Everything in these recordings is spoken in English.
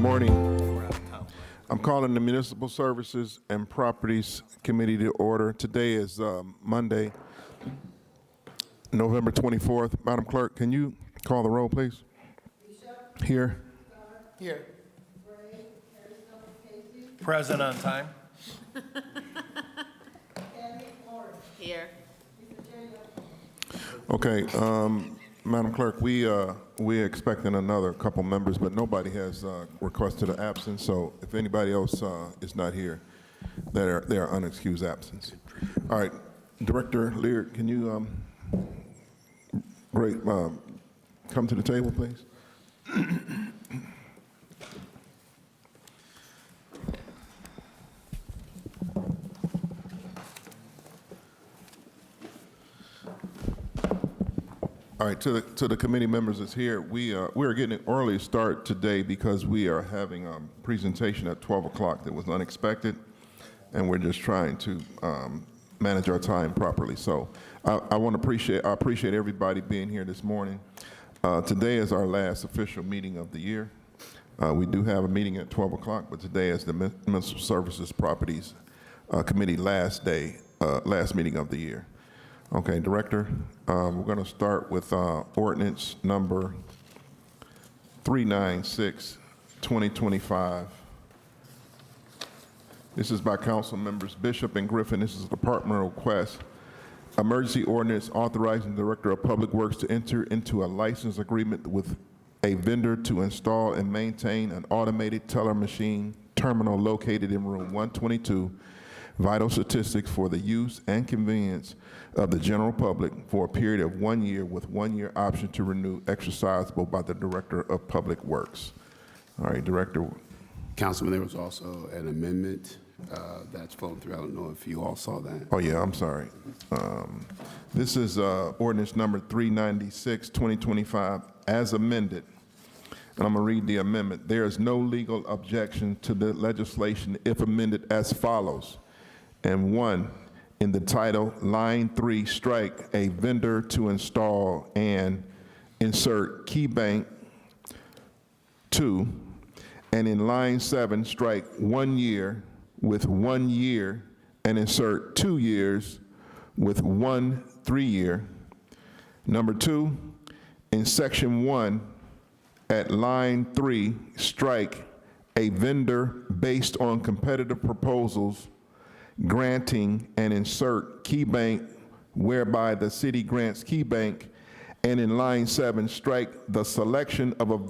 morning. I'm calling the Municipal Services and Properties Committee to order. Today is Monday, November 24th. Madam Clerk, can you call the roll, please? Here. Here. Present on time. Here. Okay, Madam Clerk, we're expecting another couple members, but nobody has requested an absence. So if anybody else is not here, they are unexcused absence. All right, Director Lear, can you come to the table, please? All right, to the committee members that's here, we are getting an early start today because we are having a presentation at 12 o'clock that was unexpected, and we're just trying to manage our time properly. So I appreciate everybody being here this morning. Today is our last official meeting of the year. We do have a meeting at 12 o'clock, but today is the Municipal Services Properties Committee last meeting of the year. Okay, Director, we're going to start with ordinance number 396, 2025. This is by council members Bishop and Griffin. This is a departmental request. Emergency ordinance authorizing the Director of Public Works to enter into a license agreement with a vendor to install and maintain an automated teller machine terminal located in room 122, vital statistics for the use and convenience of the general public for a period of 1 year with 1 year option to renew exercisable by the Director of Public Works. All right, Director. Councilman, there was also an amendment that's flown through. I don't know if you all saw that. Oh yeah, I'm sorry. This is ordinance number 396, 2025 as amended. And I'm gonna read the amendment. There is no legal objection to the legislation if amended as follows. And 1, in the title, line 3, strike a vendor to install and insert key bank. 2, and in line 7, strike 1 year with 1 year and insert 2 years with 1 3-year. Number 2, in section 1, at line 3, strike a vendor based on competitive proposals granting and insert key bank whereby the city grants key bank, and in line 7 strike the selection of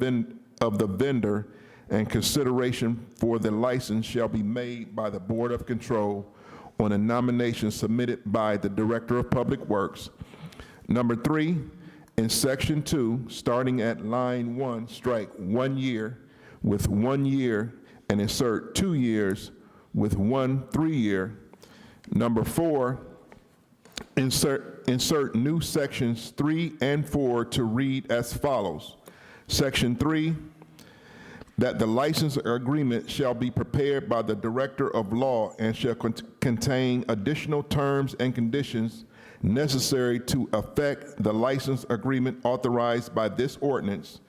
the vendor and consideration for the license shall be made by the Board of Control on a nomination submitted by the Director of Public Works. Number 3, in section 2, starting at line 1, strike 1 year with 1 year and insert 2 years with 1 3-year. Number 4, insert new sections 3 and 4 to read as follows. Section 3, that the license agreement shall be prepared by the Director of Law and shall contain additional terms and conditions necessary to effect the license agreement authorized by this ordinance.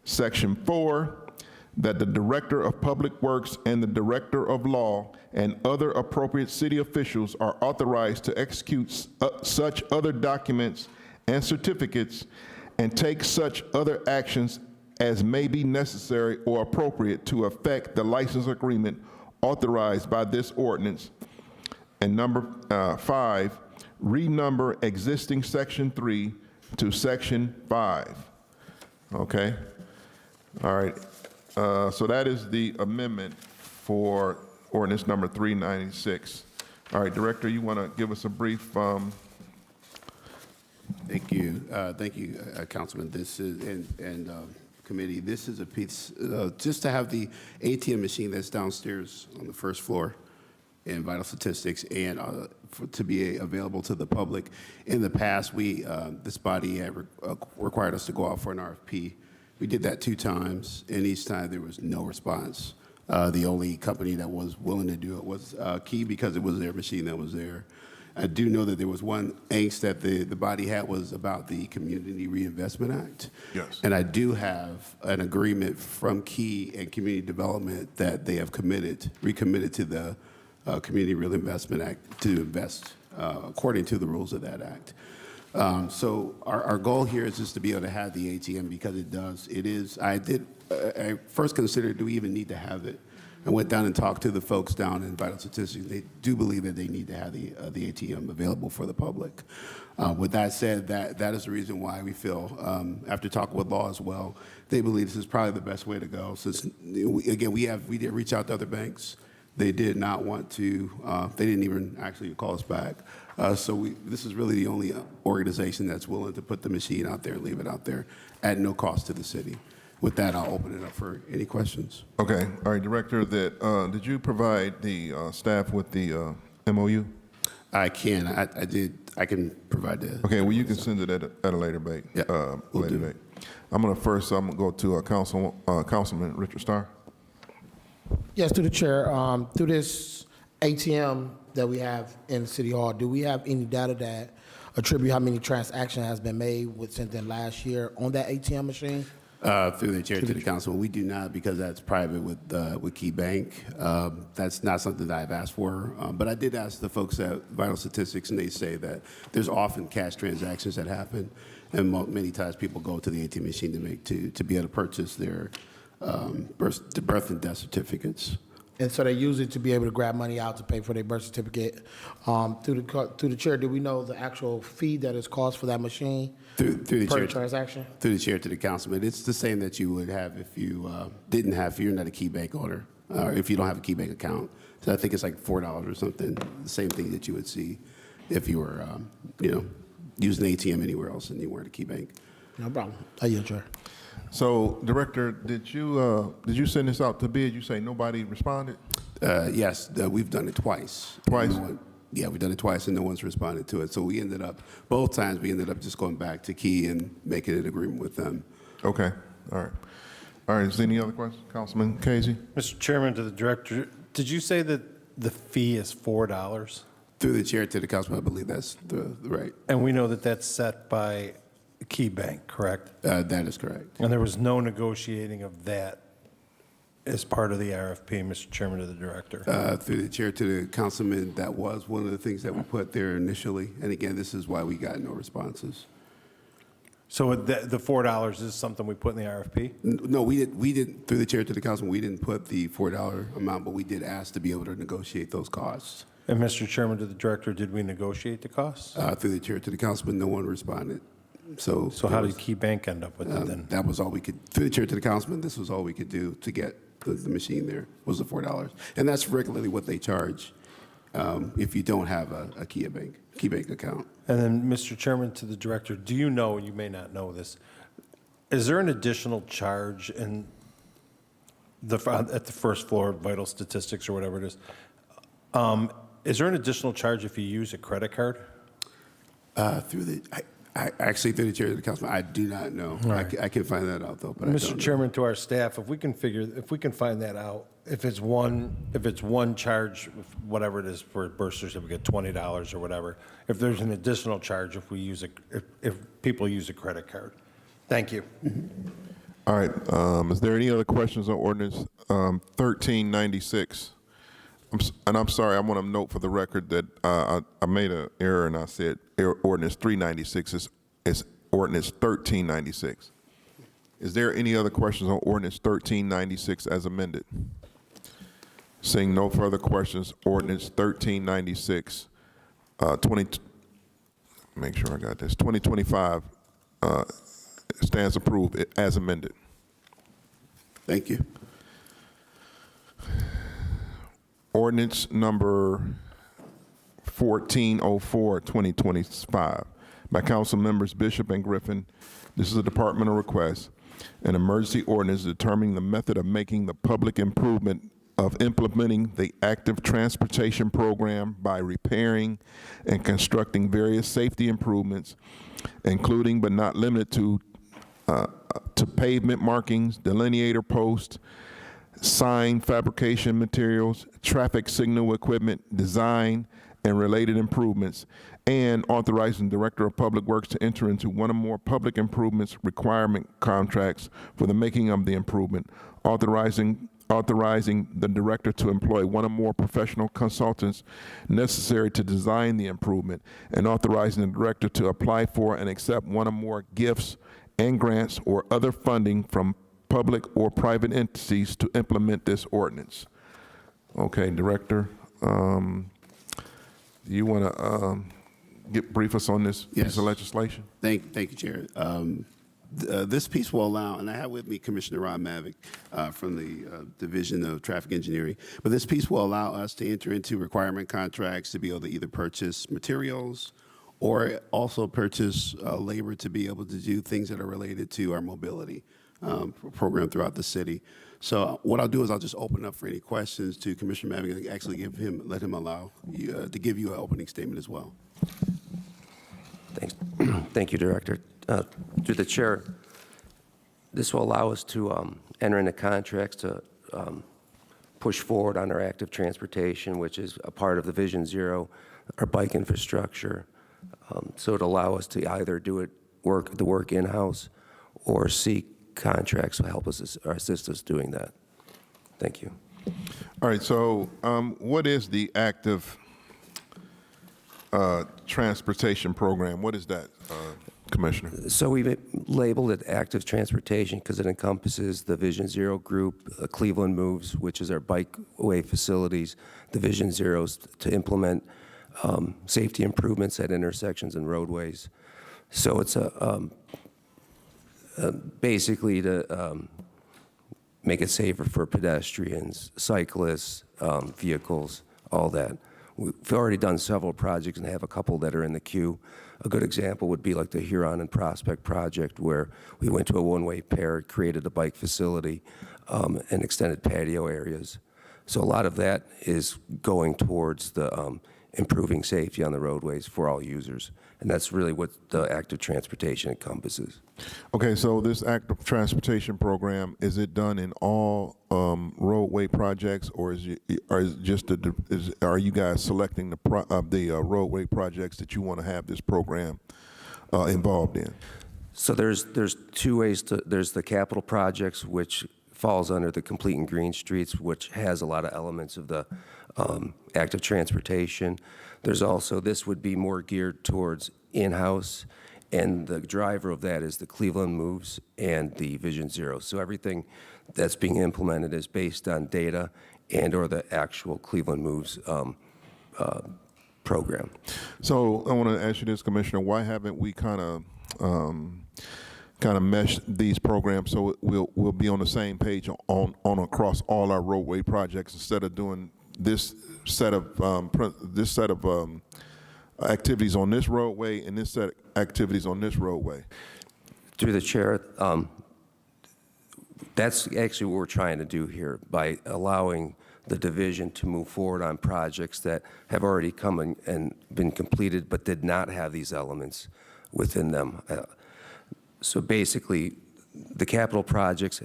Section 4, that the Director of Public Works and the Director of Law and other appropriate city officials are authorized to execute such other documents and certificates and take such other actions as may be necessary or appropriate to effect the license agreement authorized by this ordinance. And number 5, renumber existing section 3 to section 5. Okay? All right. So that is the amendment for ordinance number 396. All right, Director, you want to give us a brief? Thank you, Councilman. This is and committee. This is a piece just to have the ATM machine that's downstairs on the first floor in vital statistics and to be available to the public. In the past, this body had required us to go out for an RFP. We did that 2 times, and each time there was no response. The only company that was willing to do it was Key, because it was their machine that was there. I do know that there was one angst that the body had was about the Community Reinvestment Act. Yes. And I do have an agreement from Key and Community Development that they have recommitted to the Community Reinvestment Act to invest according to the rules of that act. So our goal here is just to be able to have the ATM because I first considered, do we even need to have it? I went down and talked to the folks down in Vital Statistics. They do believe that they need to have the ATM available for the public. With that said, that is the reason why we feel, after talking with law as well, they believe this is probably the best way to go. Since, again, we did reach out to other banks. They did not want to, they didn't even actually call us back. This is really the only organization that's willing to put the machine out there, leave it out there at no cost to the city. With that, I'll open it up for any questions. Okay, all right, Director, did you provide the staff with the MOU? I can. I did. I can provide that. Okay, well, you can send it at a later date. Yeah, will later do. date. I'm gonna go to Councilman Richard Starr. Yes, through the chair, through this ATM that we have in City Hall, do we have any data that attribute how many transactions has been made since then last year on that ATM machine? Through the chair to the council, we do not because that's private with Key Bank. That's not something that I've asked for. But I did ask the folks at Vital Statistics, and they say that there's often cash transactions that happen, and many times people go to the ATM machine to be able to purchase their birth and death certificates. And so they use it to be able to grab money out to pay for their birth certificate. Through the chair, do we know the actual fee that is cost for that machine? Through the per chair, transaction? Through the chair to the councilman, it's the same that you would have if you if you're not a Key Bank owner, or if you don't have a Key Bank account. So I think it's like $4 or something. The same thing that you would see if you were, using an ATM anywhere else and you weren't a Key Bank. No problem. I yield, Chair. So, Director, did you send this out to bid? You say nobody responded? Yes, we've done it twice. Twice? Yeah, we've done it twice, and no one's responded to it. So both times we ended up just going back to Key and making an agreement with them. Okay, all right. All right, is there any other questions? Councilman Casey? Mr. Chairman, to the director, did you say that the fee is $4? Through the chair to the councilman, I believe that's the right. And we know that that's set by Key Bank, correct? That is correct. And there was no negotiating of that as part of the RFP, Mr. Chairman, to the director. Through the chair to the councilman, that was one of the things that we put there initially. And again, this is why we got no responses. So the $4 is something we put in the RFP? No, we didn't, through the chair to the councilman, we didn't put the $4 amount, but we did ask to be able to negotiate those costs. And Mr. Chairman, to the director, did we negotiate the costs? Through the chair to the councilman, no one responded. So So how did Key Bank end up with it then? that was all we could, through the chair to the councilman, this was all we could do to get the machine there, was the $4. And that's regularly what they charge if you don't have a Key Bank account. And then, Mr. Chairman, to the director, do you know, you may not know this, is there an additional charge in at the first floor of Vital Statistics or whatever it is there an additional charge if you use a credit card? Through the chair to the councilman, I do not know. Right. I can find that out though. But I don't Mr. know. Chairman, to our staff, if we can find that out, if it's one charge, whatever it is for a birth certificate, $20 or whatever, if there's an additional charge if people use a credit card. Thank you. All right, is there any other questions on ordinance 1396? And I'm sorry, I want to note for the record that I made an error and I said ordinance 396 is ordinance 1396. Is there any other questions on ordinance 1396 as amended? Seeing no further questions, ordinance 1396, make sure I got this, 2025 stands approved as amended. Thank you. Ordinance number 1404, 2025, by council members Bishop and Griffin. This is a departmental request. An emergency ordinance determining the method of making the public improvement of implementing the active transportation program by repairing and constructing various safety improvements, including but not limited to pavement markings, delineator posts, sign fabrication materials, traffic signal equipment, design, and related improvements, and authorizing the Director of Public Works to enter into one or more public improvements requirement contracts for the making of the improvement, authorizing the director to employ one or more professional consultants necessary to design the improvement, and authorizing the director to apply for and accept one or more gifts and grants or other funding from public or private entities to implement this ordinance. Okay, Director, do you want to brief us on this piece Yes. of legislation? Thank you, Chair. This piece will allow, and I have with me Commissioner Ron Mavick from the Division of Traffic Engineering, but this piece will allow us to enter into requirement contracts to be able to either purchase materials or also purchase labor to be able to do things that are related to our mobility program throughout the city. So what I'll do is I'll just open up for any questions to Commissioner Mavick and actually let him allow you to give you an opening statement as well. Thanks. Thank you, Director. Through the chair, this will allow us to enter into contracts to push forward on our active transportation, which is a part of the Vision Zero, our bike infrastructure. So it'll allow us to either do the work in-house or seek contracts to help us or assist us doing that. Thank you. All right, so what is the active transportation program? What is that, Commissioner? So we've labeled it active transportation because it encompasses the Vision Zero group, Cleveland Moves, which is our bikeway facilities, the Vision Zeros to implement safety improvements at intersections and roadways. So it's basically to make it safer for pedestrians, cyclists, vehicles, all that. We've already done several projects and have a couple that are in the queue. A good example would be like the Huron and Prospect project, where we went to a one-way pair, created a bike facility, and extended patio areas. So a lot of that is going towards the improving safety on the roadways for all users. And that's really what the active transportation encompasses. Okay, so this active transportation program, is it done in all roadway projects, or are you guys selecting the roadway projects that you want to have this program involved in? So there's two ways there's the capital projects, which falls under the Complete and Green Streets, which has a lot of elements of the active transportation. There's also, this would be more geared towards in-house, and the driver of that is the Cleveland Moves and the Vision Zero. So everything that's being implemented is based on data and or the actual Cleveland Moves program. So I want to ask you this, Commissioner, why haven't we kind of mesh these programs so we'll be on the same page on across all our roadway projects, instead of doing this set of activities on this roadway and this set of activities on this roadway? Through the chair, that's actually what we're trying to do here by allowing the division to move forward on projects that have already come and been completed but did not have these elements within them. So basically, the capital projects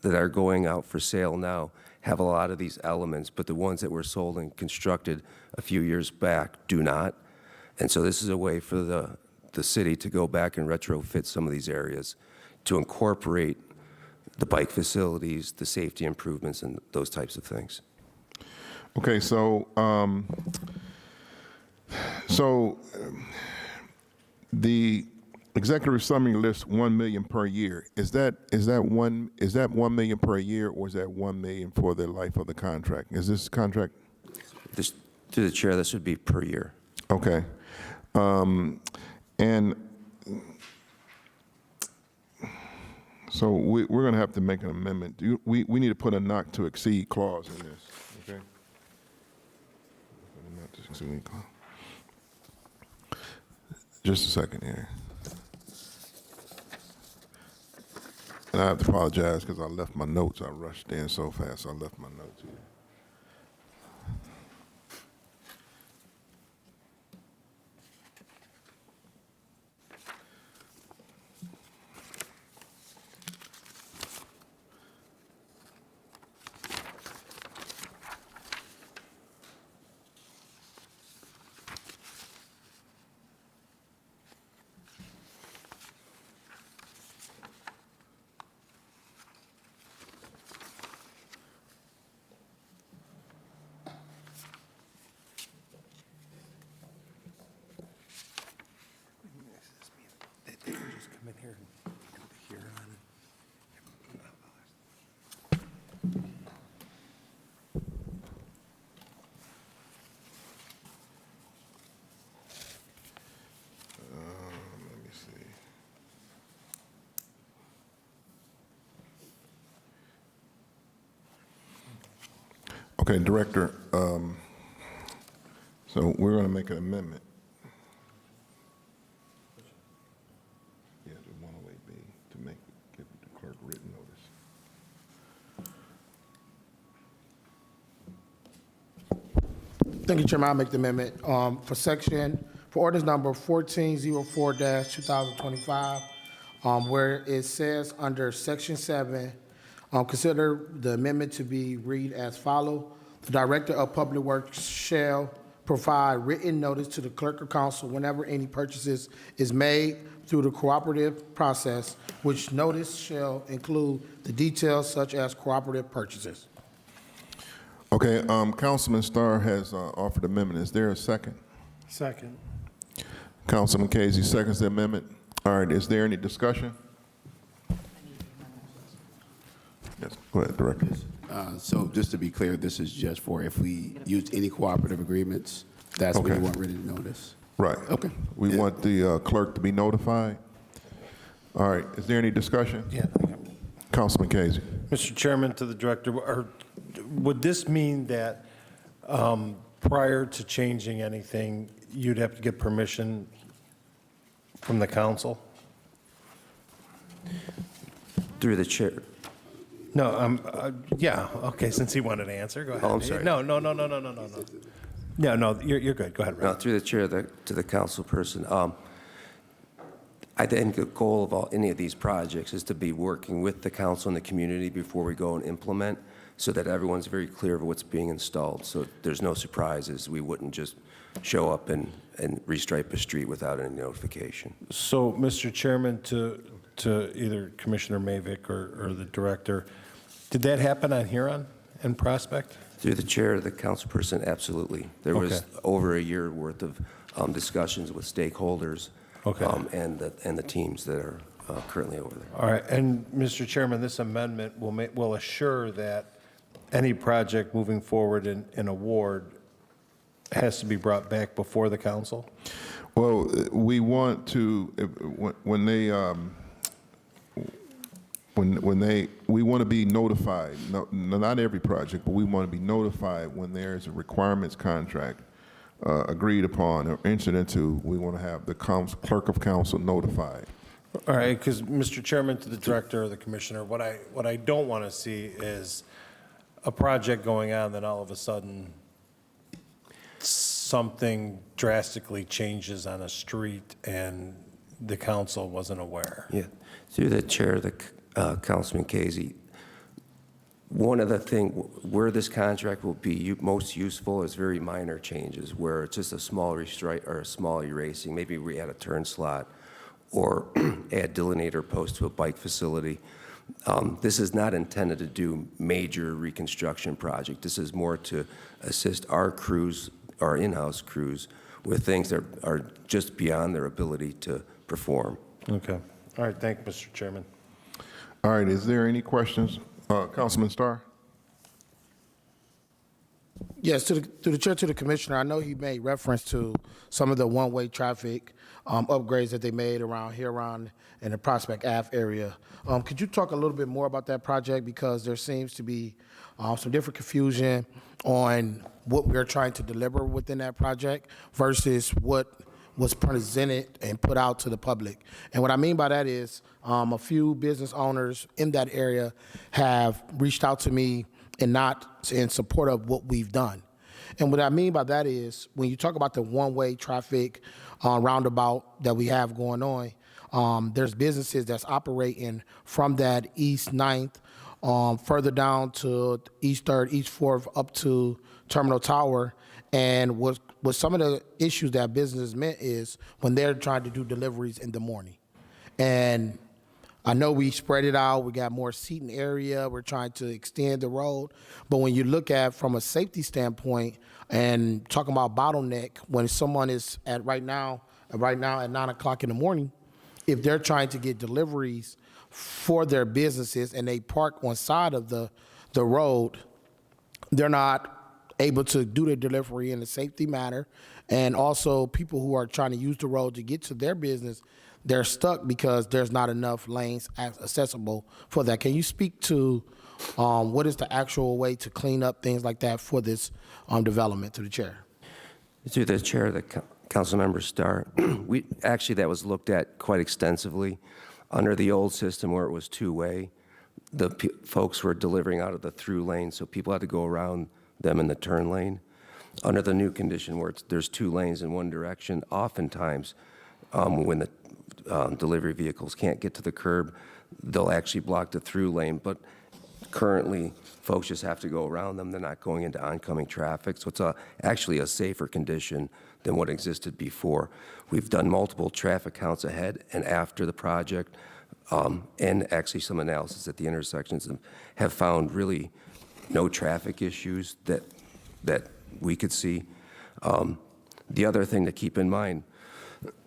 that are going out for sale now have a lot of these elements, but the ones that were sold and constructed a few years back do not. And so this is a way for the city to go back and retrofit some of these areas to incorporate the bike facilities, the safety improvements, and those types of things. Okay, so the executive summary lists 1 million per year. Is that 1 million per year, or is that 1 million for the life of the contract? Is this contract? This, through the chair, this would be per year. Okay. And so we're going to have to make an amendment. We need to put a not to exceed clause in this, okay? Not to exceed clause. Just a second here. And I have to apologize because I left my notes. I rushed in so fast, I left my notes here. Let me see. Okay, Director, so we're going to make an amendment. Yeah, to 108B, to give the clerk written notice. Thank you, Chairman. I'll make the amendment for ordinance number 1404-2025, where it says under Section 7, consider the amendment to be read as follow. The Director of Public Works shall provide written notice to the Clerk of Council whenever any purchases is made through the cooperative process, which notice shall include the details such as cooperative purchases. Okay, Councilman Starr has offered amendment. Is there a second? Second. Councilman Casey seconds the amendment. All right, is there any discussion? Yes, go ahead, Director. So just to be clear, this is just for if we use any cooperative agreements, that's what Okay. you want written notice. Right. Okay. We want the clerk to be notified. All right, is there any discussion? Yeah. Councilman Casey. Mr. Chairman, to the director, would this mean that prior to changing anything, you'd have to get permission from the council? Through the chair. No, yeah, okay, since he wanted to answer, go ahead. Oh, I'm sorry. No, you're good, go ahead, Now, Rob. through the chair to the council person, I think the goal of any of these projects is to be working with the council and the community before we go and implement, so that everyone's very clear of what's being installed, so there's no surprises. We wouldn't just show up and restripe a street without any notification. So, Mr. Chairman, to either Commissioner Mavic or the director, did that happen on Huron and Prospect? Through the chair to the council person, absolutely. There was Okay. over a year worth of discussions with stakeholders Okay. and the teams that are currently over there. All right, and Mr. Chairman, this amendment will assure that any project moving forward in award has to be brought back before the council? Well, we want to, we want to be notified, not every project, but we want to be notified when there's a requirements contract agreed upon or entered into. We want to have the clerk of council notified. All right, because, Mr. Chairman, to the director or the commissioner, what I don't want to see is a project going on, then all of a sudden, something drastically changes on a street and the council wasn't aware. Yeah, through the chair, Councilman Casey, one of the things where this contract will be most useful is very minor changes, where it's just a small restripe or a small erasing. Maybe we add a turn slot or add delineator posts to a bike facility. This is not intended to do major reconstruction project. This is more to assist our crews, our in-house crews, with things that are just beyond their ability to perform. Okay. All right, thank you, Mr. Chairman. All right, is there any questions? Councilman Starr? Yes, to the chair, to the commissioner, I know he made reference to some of the one-way traffic upgrades that they made around Huron and the Prospect Ave area. Could you talk a little bit more about that project? Because there seems to be some different confusion on what we're trying to deliver within that project versus what was presented and put out to the public. And what I mean by that is a few business owners in that area have reached out to me and not in support of what we've done. And what I mean by that is when you talk about the one-way traffic roundabout that we have going on, there's businesses that's operating from that East 9th further down to East 3rd, East 4th, up to Terminal Tower. And what some of the issues that businesses meant is when they're trying to do deliveries in the morning. And I know we spread it out, we got more seating area, we're trying to extend the road. But when you look at from a safety standpoint and talking about bottleneck, when someone is at right now at 9 o'clock in the morning, if they're trying to get deliveries for their businesses and they park on side of the road, they're not able to do the delivery in a safety manner. And also people who are trying to use the road to get to their business, they're stuck because there's not enough lanes accessible for that. Can you speak to what is the actual way to clean up things like that for this development, to the chair? To the chair, Councilmember Starr, that was looked at quite extensively. Under the old system where it was two-way, the folks were delivering out of the through lane, so people had to go around them in the turn lane. Under the new condition where there's two lanes in one direction, oftentimes when the delivery vehicles can't get to the curb, they'll actually block the through lane. But currently, folks just have to go around them. They're not going into oncoming traffic. So it's actually a safer condition than what existed before. We've done multiple traffic counts ahead and after the project, and actually some analysis at the intersections, and have found really no traffic issues that we could see. The other thing to keep in mind,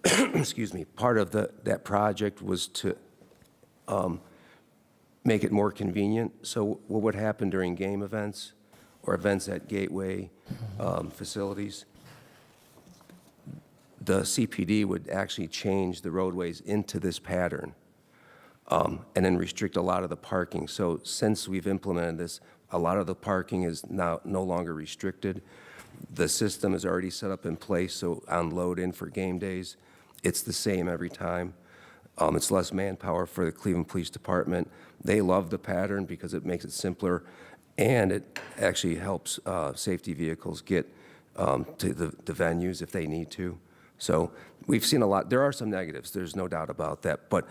excuse me, part of that project was to make it more convenient. So what would happen during game events or events at gateway facilities, the CPD would actually change the roadways into this pattern and then restrict a lot of the parking. So since we've implemented this, a lot of the parking is now no longer restricted. The system is already set up in place, so on load-in for game days, it's the same every time. It's less manpower for the Cleveland Police Department. They love the pattern because it makes it simpler, and it actually helps safety vehicles get to the venues if they need to. So we've seen a lot. There are some negatives, there's no doubt about that, but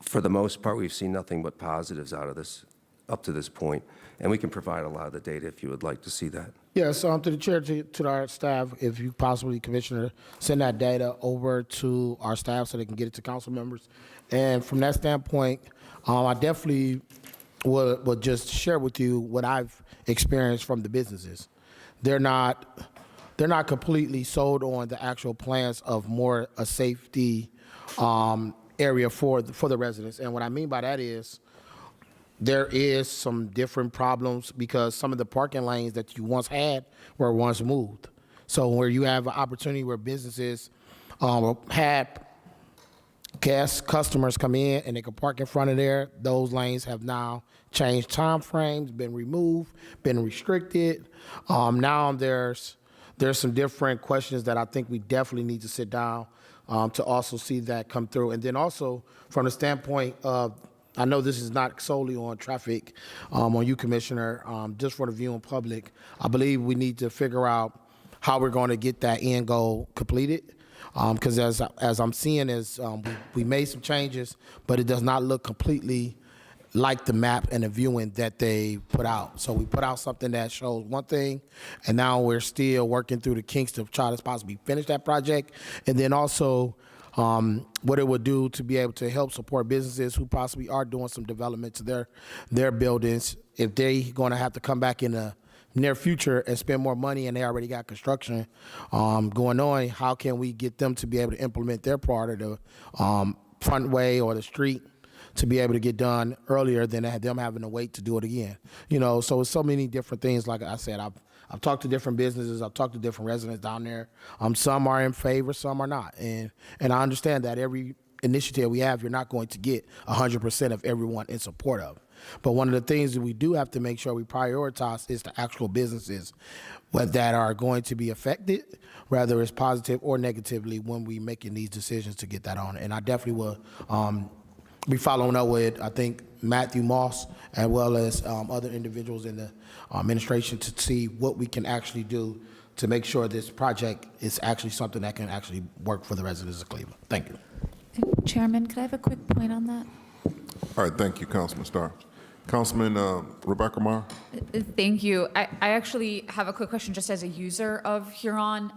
for the most part, we've seen nothing but positives out of this up to this point, and we can provide a lot of the data if you would like to see that. Yes, to the chair, to our staff, if you possibly, Commissioner, send that data over to our staff so they can get it to council members. And from that standpoint, I definitely would just share with you what I've experienced from the businesses. They're not completely sold on the actual plans of more a safety area for the residents. And what I mean by that is, there is some different problems because some of the parking lanes that you once had were once moved. So where you have an opportunity where businesses had customers come in and they could park in front of there, those lanes have now changed time frames, been removed, been restricted. Now there's some different questions that I think we definitely need to sit down to also see that come through. And then also from the standpoint of, I know this is not solely on traffic, on you, Commissioner, just for the viewing public. I believe we need to figure out how we're going to get that end goal completed. Because as I'm seeing is we made some changes, but it does not look completely like the map and the viewing that they put out. So we put out something that shows one thing, and now we're still working through the kinks to try to possibly finish that project. And then also, what it would do to be able to help support businesses who possibly are doing some development to their buildings. If they're going to have to come back in the near future and spend more money and they already got construction going on, how can we get them to be able to implement their part of the front way or the street to be able to get done earlier than them having to wait to do it again? You know, so it's so many different things. Like I said, I've talked to different businesses. I've talked to different residents down there. Some are in favor, some are not. And I understand that every initiative we have, you're not going to get 100% of everyone in support of. But one of the things that we do have to make sure we prioritize is the actual businesses that are going to be affected, whether it's positive or negatively, when we making these decisions to get that on. And I definitely will be following up with, I think, Matthew Moss, as well as other individuals in the administration to see what we can actually do to make sure this project is actually something that can actually work for the residents of Cleveland. Thank you. Chairman, could I have a quick point on that? All right, thank you, Councilman Starr. Councilman Rebecca Marr? Thank you. I actually have a quick question just as a user of Huron,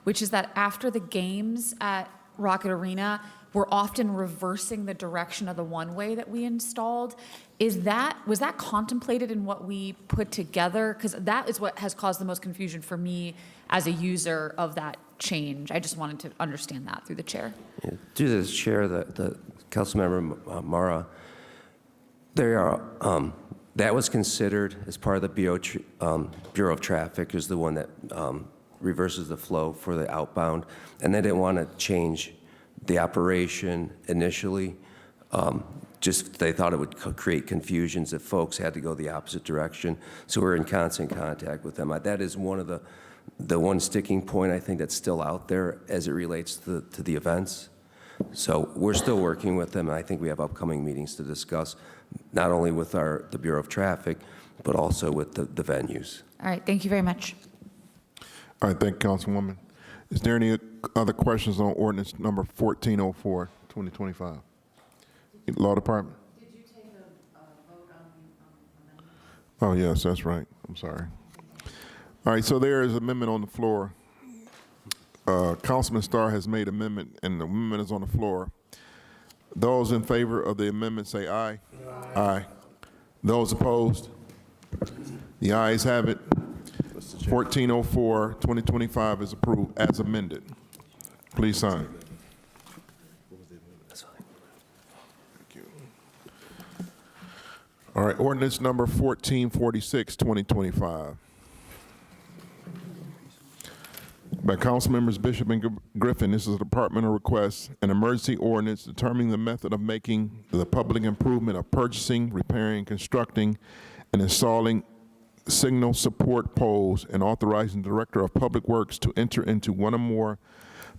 which is that after the games at Rocket Arena, we're often reversing the direction of the one-way that we installed. Was that contemplated in what we put together? Because that is what has caused the most confusion for me as a user of that change? I just wanted to understand that through the chair. Due to the chair, the Councilmember Mara, that was considered as part of the Bureau of Traffic, is the one that reverses the flow for the outbound, and they didn't want to change the operation initially. Just they thought it would create confusions if folks had to go the opposite direction. So we're in constant contact with them. That is one of the one sticking point I think that's still out there as it relates to the events. So we're still working with them, and I think we have upcoming meetings to discuss, not only with the Bureau of Traffic, but also with the venues. All right, thank you very much. All right, thank you, Councilwoman. Is there any other questions on ordinance number 1404, 2025? Law Department? Did you take a vote on the amendment? Oh, yes, that's right. I'm sorry. All right, so there is an amendment on the floor. Councilman Starr has made amendment, and the amendment is on the floor. Those in favor of the amendment say aye. Aye. Aye. Those opposed? The ayes have it. 1404, 2025 is approved as amended. Please sign. Thank you. All right, ordinance number 1446, 2025. By Council Members Bishop and Griffin, this is a departmental request, an emergency ordinance determining the method of making the public improvement of purchasing, repairing, constructing, and installing signal support poles, and authorizing the Director of Public Works to enter into one or more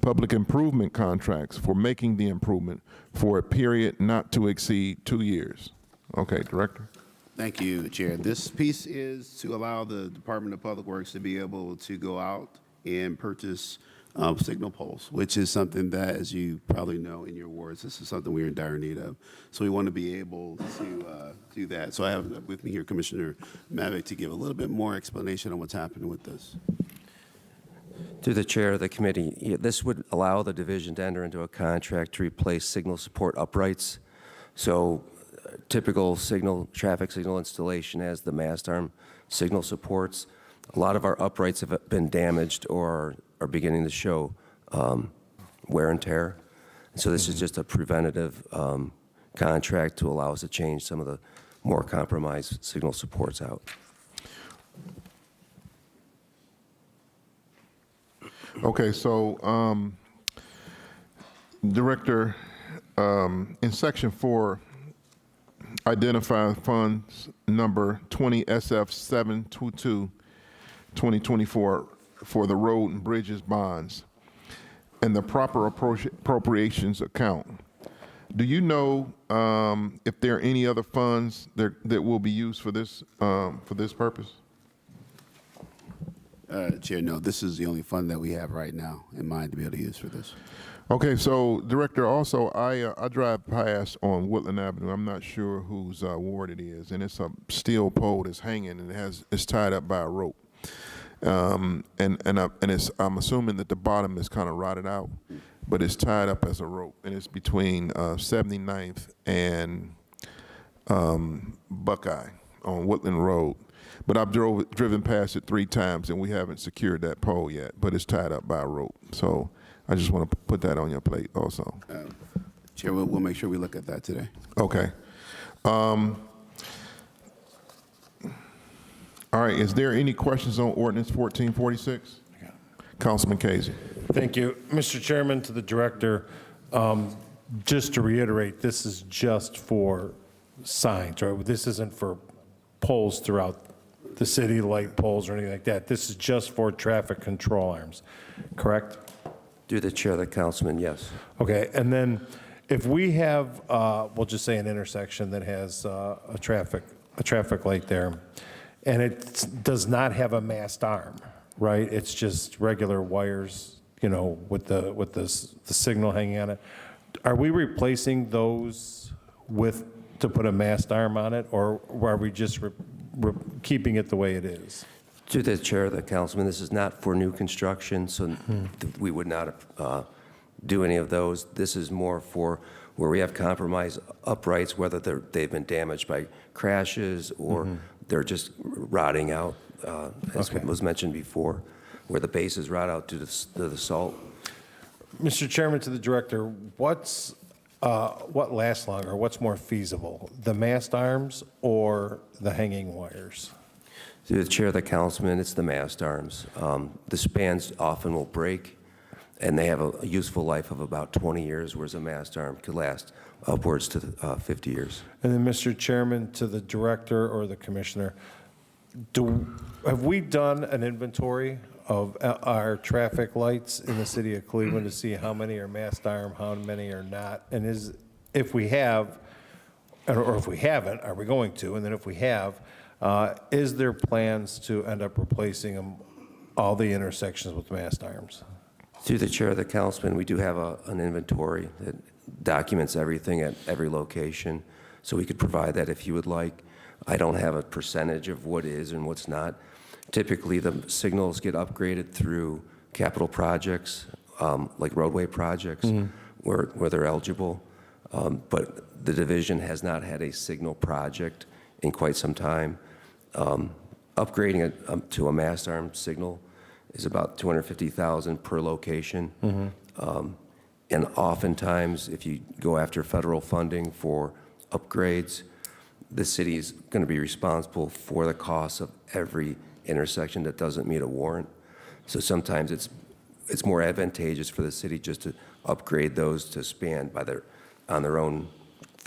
public improvement contracts for making the improvement for a period not to exceed 2 years. Okay, Director. Thank you, Chair. This piece is to allow the Department of Public Works to be able to go out and purchase signal poles, which is something that, as you probably know in your wards, this is something we're in dire need of. So we want to be able to do that. So I have with me here Commissioner Mavick to give a little bit more explanation on what's happening with this. Through the chair of the committee, this would allow the division to enter into a contract to replace signal support uprights. So typical traffic signal installation has the mast arm signal supports. A lot of our uprights have been damaged or are beginning to show wear and tear. So this is just a preventative contract to allow us to change some of the more compromised signal supports out. Okay, so Director, in Section 4, identify funds number 20 SF 722 2024 for the road and bridges bonds and the proper appropriations account. Do you know if there are any other funds that will be used for this purpose? Chair, no, this is the only fund that we have right now in mind to be able to use for this. Okay, so Director, also I drive past on Woodland Avenue. I'm not sure whose ward it is, and it's a steel pole that's hanging and it's tied up by a rope. And I'm assuming that the bottom is kind of rotted out, but it's tied up as a rope, and it's between 79th and Buckeye on Woodland Road. But I've driven past it 3 times, and we haven't secured that pole yet, but it's tied up by a rope. So I just want to put that on your plate also. Chair, we'll make sure we look at that today. Okay. All right, is there any questions on ordinance 1446? Councilman Casey. Thank you. Mr. Chairman, to the Director, just to reiterate, this is just for signs, right? This isn't for poles throughout the city, light poles or anything like that. This is just for traffic control arms, correct? Through the chair of the councilman, yes. Okay, and then if we have, we'll just say an intersection that has a traffic light there, and it does not have a mast arm, right? It's just regular wires, you know, with the signal hanging on it. Are we replacing those to put a mast arm on it, or are we just keeping it the way it is? To the chair of the councilman, this is not for new construction, so we would not do any of those. This is more for where we have compromised uprights, whether they've been damaged by crashes or they're just rotting out, as was mentioned before. where the bases rot out to the salt. Mr. Chairman, to the director, what lasts longer, what's more feasible, the mast arms or the hanging wires? Through the chair of the councilman, it's the mast arms. The spans often will break, and they have a useful life of about 20 years, whereas a mast arm could last upwards to 50 years. And then, Mr. Chairman, to the director or the commissioner, have we done an inventory of our traffic lights in the city of Cleveland to see how many are mast arm, how many are not? And if we have, or if we haven't, are we going to? And then if we have, is there plans to end up replacing them, all the intersections with mast arms? Through the chair of the councilman, we do have an inventory that documents everything at every location, so we could provide that if you would like. I don't have a percentage of what is and what's not. Typically, the signals get upgraded through capital projects, like roadway projects, where they're eligible. But the division has not had a signal project in quite some time. Upgrading it to a mast arm signal is about $250,000 per location. And oftentimes, if you go after federal funding for upgrades, the city is going to be responsible for the cost of every intersection that doesn't meet a warrant. So sometimes it's more advantageous for the city just to upgrade those to span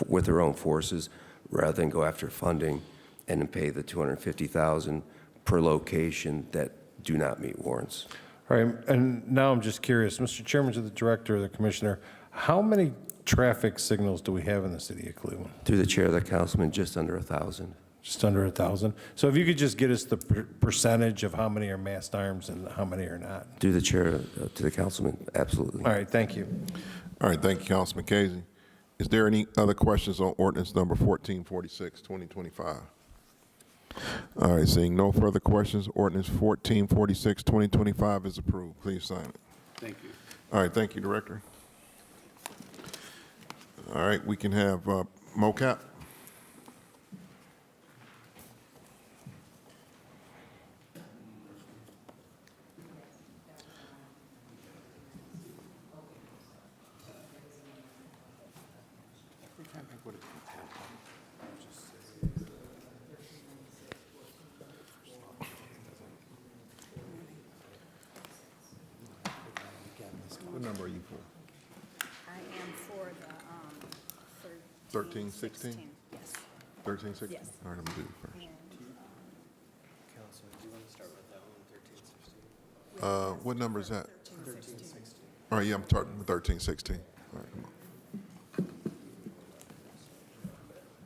with their own forces, rather than go after funding and then pay the $250,000 per location that do not meet warrants. All right, and now I'm just curious, Mr. Chairman, to the director or the commissioner, how many traffic signals do we have in the city of Cleveland? Through the chair of the councilman, just under 1,000. Just under 1,000? So if you could just get us the percentage of how many are mast arms and how many are not? Through the chair to the councilman, absolutely. All right, thank you. All right, thank you, Councilman Casey. Is there any other questions on ordinance number 1446, 2025? All right, seeing no further questions, ordinance 1446, 2025 is approved. Please sign it. Thank you. All right, thank you, Director. All right, we can have MoCap. What number are you for? I am for the, 1316? Yes. 1316? Yes. All right, I'm going to do it first. What number is that? 1316. All right, yeah, I'm starting with 1316. All right, come on.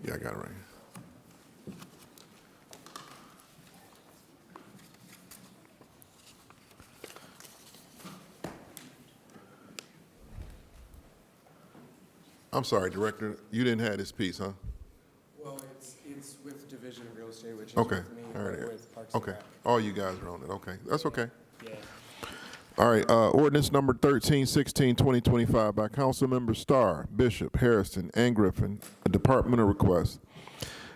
Yeah, I got it right here. I'm sorry, Director, you didn't have this piece, huh? Well, it's with Division of Real Estate, which is Okay, with me, all right. with Parks and Okay, Rec. all you guys are on it, okay, that's okay. Yeah. All right, ordinance number 1316, 2025 by Councilmember Starr, Bishop, Harrison, and Griffin, a departmental request.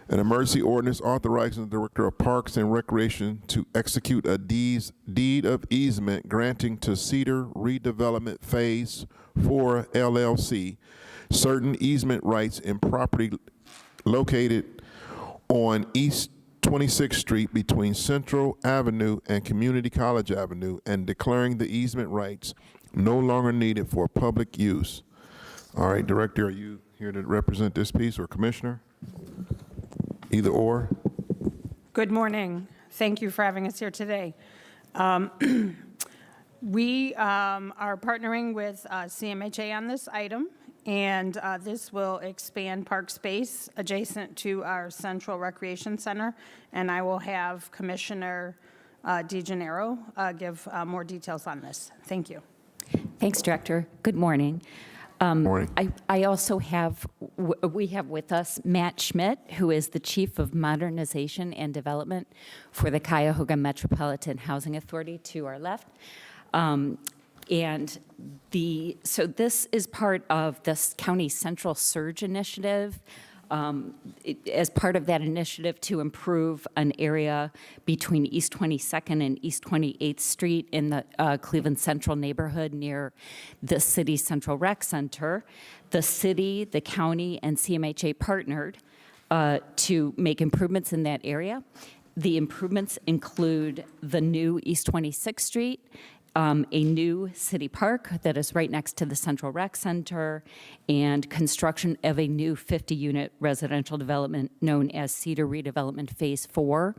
An emergency ordinance authorizing the Director of Parks and Recreation to execute a deed of easement granting to Cedar Redevelopment Phase 4 LLC certain easement rights in property located on East 26th Street between Central Avenue and Community College Avenue, and declaring the easement rights no longer needed for public use. All right, Director, are you here to represent this piece, or Commissioner? Either or? Good morning. Thank you for having us here today. We are partnering with CMHA on this item, and this will expand park space adjacent to our Central Recreation Center, and I will have Commissioner DeGennaro give more details on this. Thank you. Thanks, Director. Good morning. Morning. I also have, we have with us Matt Schmidt, who is the Chief of Modernization and Development for the Cuyahoga Metropolitan Housing Authority to our left. So this is part of this County Central Surge Initiative as part of that initiative to improve an area between East 22nd and East 28th Street in the Cleveland Central neighborhood near the city's Central Rec Center, the city, the county, and CMHA partnered to make improvements in that area. The improvements include the new East 26th Street, a new city park that is right next to the Central Rec Center, and construction of a new 50-unit residential development known as Cedar Redevelopment Phase 4.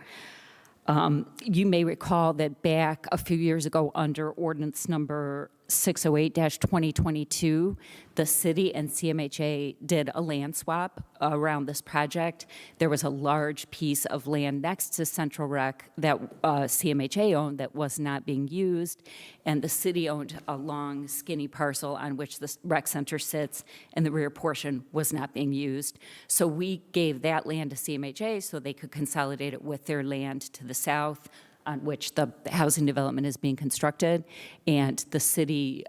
You may recall that back a few years ago under ordinance number 608-2022, the city and CMHA did a land swap around this project. There was a large piece of land next to Central Rec that CMHA owned that was not being used, and the city owned a long, skinny parcel on which the rec center sits, and the rear portion was not being used. So we gave that land to CMHA so they could consolidate it with their land to the south, on which the housing development is being constructed, and the city,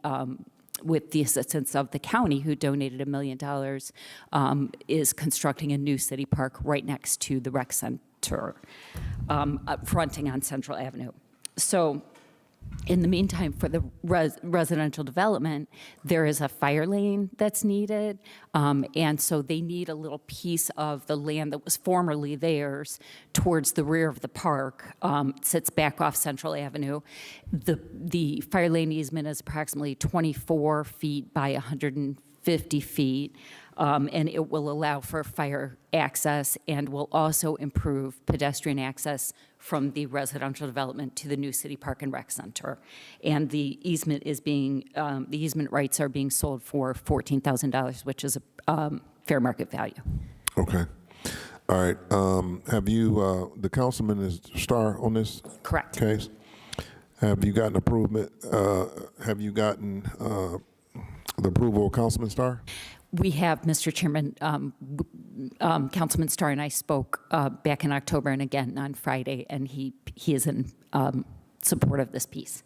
with the assistance of the county, who donated $1 million, is constructing a new city park right next to the rec center, fronting on Central Avenue. So in the meantime, for the residential development, there is a fire lane that's needed, and so they need a little piece of the land that was formerly theirs towards the rear of the park. It sits back off Central Avenue. The fire lane easement is approximately 24 feet by 150 feet, and it will allow for fire access and will also improve pedestrian access from the residential development to the new city park and rec center. And the easement is being, the easement rights are being sold for $14,000, which is a fair market value. Okay. All right. Have you, the councilman is star on this Correct. case? Have you gotten have you gotten the approval of Councilman Starr? We have, Mr. Chairman, Councilman Starr and I spoke back in October and again on Friday, and he is in support of this piece.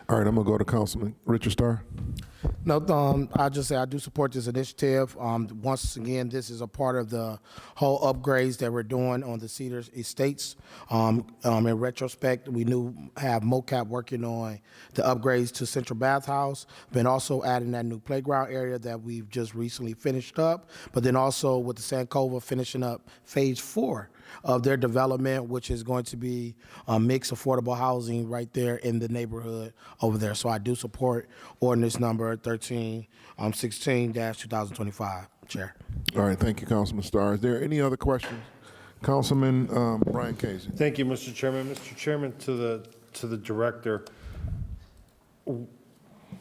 All right, I'm gonna go to Councilman Richard Starr. No, I just say I do support this initiative. Once again, this is a part of the whole upgrades that we're doing on the Cedar Estates. In retrospect, we have MoCap working on the upgrades to Central Bathhouse, been also adding that new playground area that we've just recently finished up, but then also with the Sancova finishing up Phase 4 of their development, which is going to be mixed affordable housing right there in the neighborhood over there. So I do support ordinance number 1316-2025, Chair. All right, thank you, Councilman Starr. Is there any other questions? Councilman Brian Casey. Thank you, Mr. Chairman. Mr. Chairman, to the director,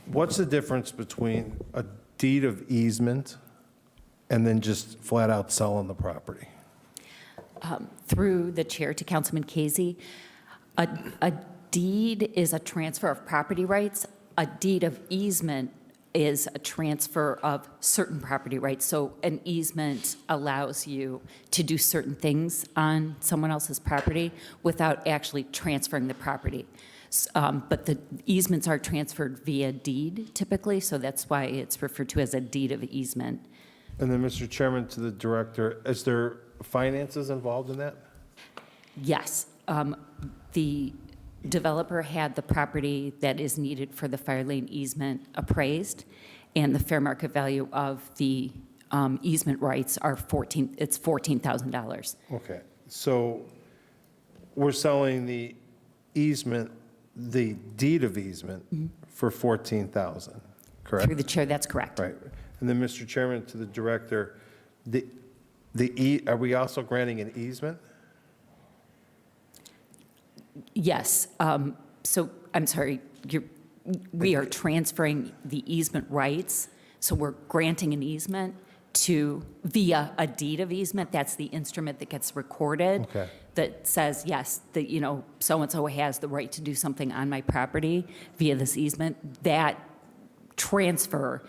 what's the difference between a deed of easement and then just flat out selling the property? Through the chair to Councilman Casey, a deed is a transfer of property rights. A deed of easement is a transfer of certain property rights. So an easement allows you to do certain things on someone else's property without actually transferring the property. But the easements are transferred via deed typically, so that's why it's referred to as a deed of easement. And then, Mr. Chairman, to the director, is there finances involved in that? Yes. The developer had the property that is needed for the fire lane easement appraised, and the fair market value of the easement rights are $14,000. Okay, so we're selling the easement, the deed of easement for $14,000, correct? Through the chair, that's correct. Right. And then, Mr. Chairman, to the director, are we also granting an easement? Yes. So I'm sorry, we are transferring the easement rights. So we're granting an easement via a deed of easement. That's the instrument that gets recorded. Okay. That says, yes, that, so-and-so has the right to do something on my property via this easement. That transfer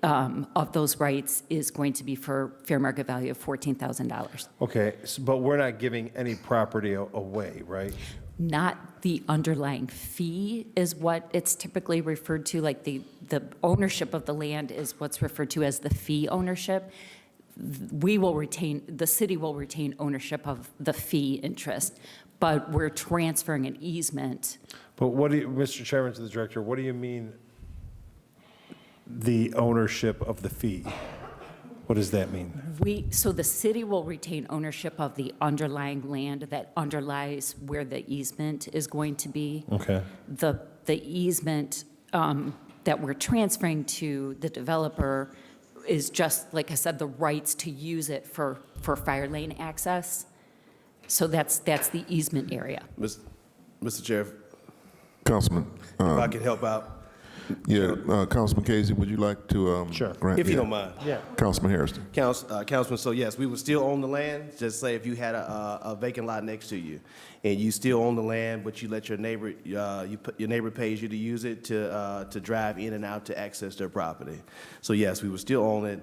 of those rights is going to be for fair market value of $14,000. Okay, but we're not giving any property away, right? Not the underlying fee is what it's typically referred to, like the ownership of the land is what's referred to as the fee ownership. the city will retain ownership of the fee interest, but we're transferring an easement. But what do you, Mr. Chairman to the director, what do you mean the ownership of the fee? What does that mean? So the city will retain ownership of the underlying land that underlies where the easement is going to be. Okay. The easement that we're transferring to the developer is just, like I said, the rights to use it for fire lane access. So that's the easement area. Mr. Chair, Councilman, if I could help out, Councilman Casey, would you like to Sure. grant? if you don't mind. Yeah. Councilman Harrison. Councilman, so yes, we would still own the land. Just say if you had a vacant lot next to you, and you still own the land, but you let your neighbor, your neighbor pays you to use it to drive in and out to access their property. So yes, we would still own it.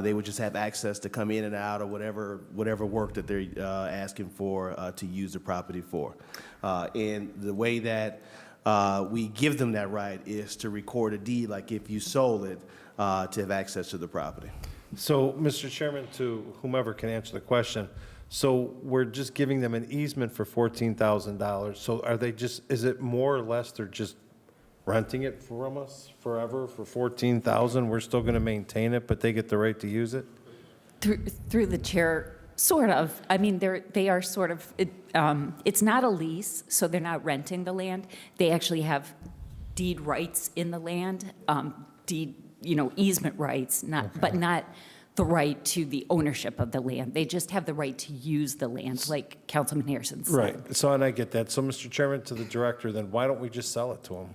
They would just have access to come in and out or whatever work that they're asking for to use the property for. And the way that we give them that right is to record a deed, like if you sold it, to have access to the property. So, Mr. Chairman, to whomever can answer the question, so we're just giving them an easement for $14,000. So are they just, is it more or less they're just renting it from us forever for $14,000? We're still going to maintain it, but they get the right to use it? Through the chair, sort of. I mean, they are sort of, it's not a lease, so they're not renting the land. They actually have deed rights in the land, easement rights, but not the right to the ownership of the land. They just have the right to use the land, like Councilman Harrison said. Right. So, and I get that. So, Mr. Chairman, to the director, then why don't we just sell it to them?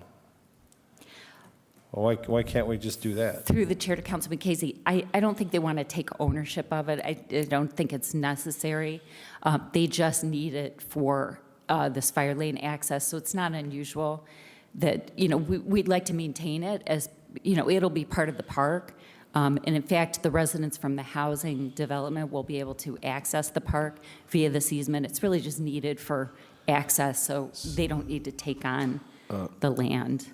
Well, why can't we just do that? Through the chair to Councilman Casey, I don't think they want to take ownership of it. I don't think it's necessary. They just need it for this fire lane access, so it's not unusual that, we'd like to maintain it as, it'll be part of the park. And in fact, the residents from the housing development will be able to access the park via this easement. It's really just needed for access, so they don't need to take on the land.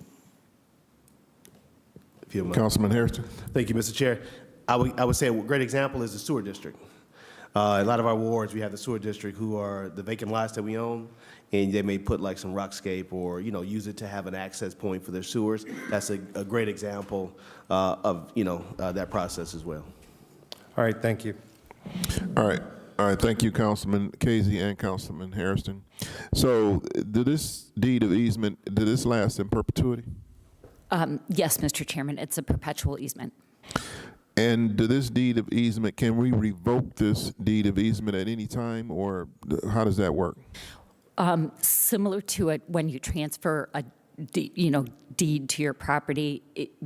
Councilman Harrison. Thank you, Mr. Chair. I would say a great example is the sewer district. A lot of our wards, we have the sewer district who are the vacant lots that we own, and they may put like some rockscape or, use it to have an access point for their sewers. That's a great example of, that process as well. All right, thank you. All right, thank you, Councilman Casey and Councilman Harrison. So, did this deed of easement, did this last in perpetuity? Yes, Mr. Chairman, it's a perpetual easement. And to this deed of easement, can we revoke this deed of easement at any time, or how does that work? Similar to it, when you transfer a deed to your property,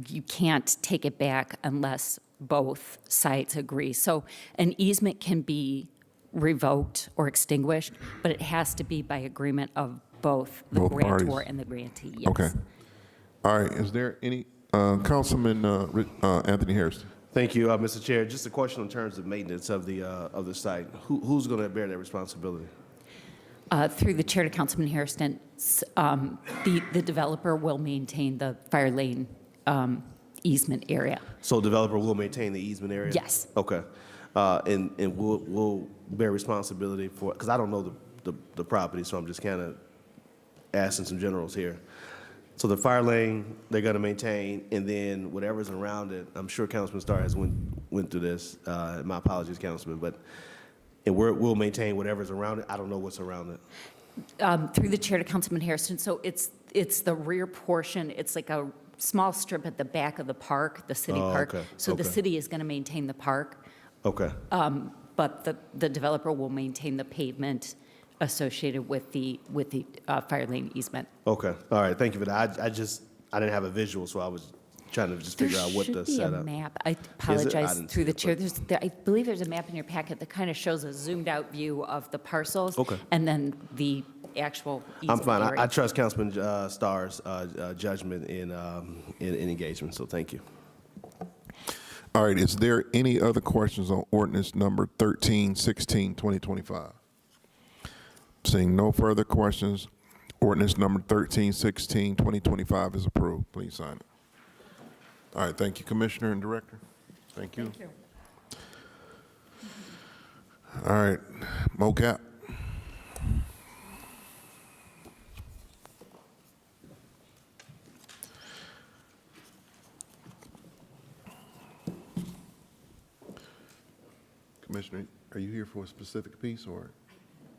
you can't take it back unless both sides agree. So an easement can be revoked or extinguished, but it has to be by agreement of both the grantor parties. and the grantee. Yes. Okay. All right. Is there any Councilman Anthony Harrison? Thank you, Mr. Chair. Just a question in terms of maintenance of the site. Who's going to bear that responsibility? Through the chair to Councilman Harrison, the developer will maintain the fire lane easement area. So developer will maintain the easement area? Yes. Okay. And we'll bear responsibility for, because I don't know the property, so I'm just kind of asking some generals here. So the fire lane, they're going to maintain, and then whatever's around it, I'm sure Councilman Starr has went through this. My apologies, Councilman, but we'll maintain whatever's around it. I don't know what's around it. Through the chair to Councilman Harrison, so it's the rear portion. It's like a small strip at the back of the park, the city park. Okay, So the okay. city is going to maintain the park, Okay. but the developer will maintain the pavement associated with the fire lane easement. Okay. All right. Thank you for that. I didn't have a visual, so I was trying to just figure out what the There should be a setup. map. I I apologize didn't through see the it, chair. but- I believe there's a map in your packet that kind of shows a zoomed-out view of the parcels. Okay. And then the actual easement I'm fine. area. I trust Councilman Starr's judgment in engagement, so thank you. All right. Is there any other questions on ordinance number 1316, 2025? Seeing no further questions, ordinance number 1316, 2025 is approved. Please sign it. All right. Thank you, Commissioner and Director. Thank you. All right, mocap. Commissioner, are you here for a specific piece or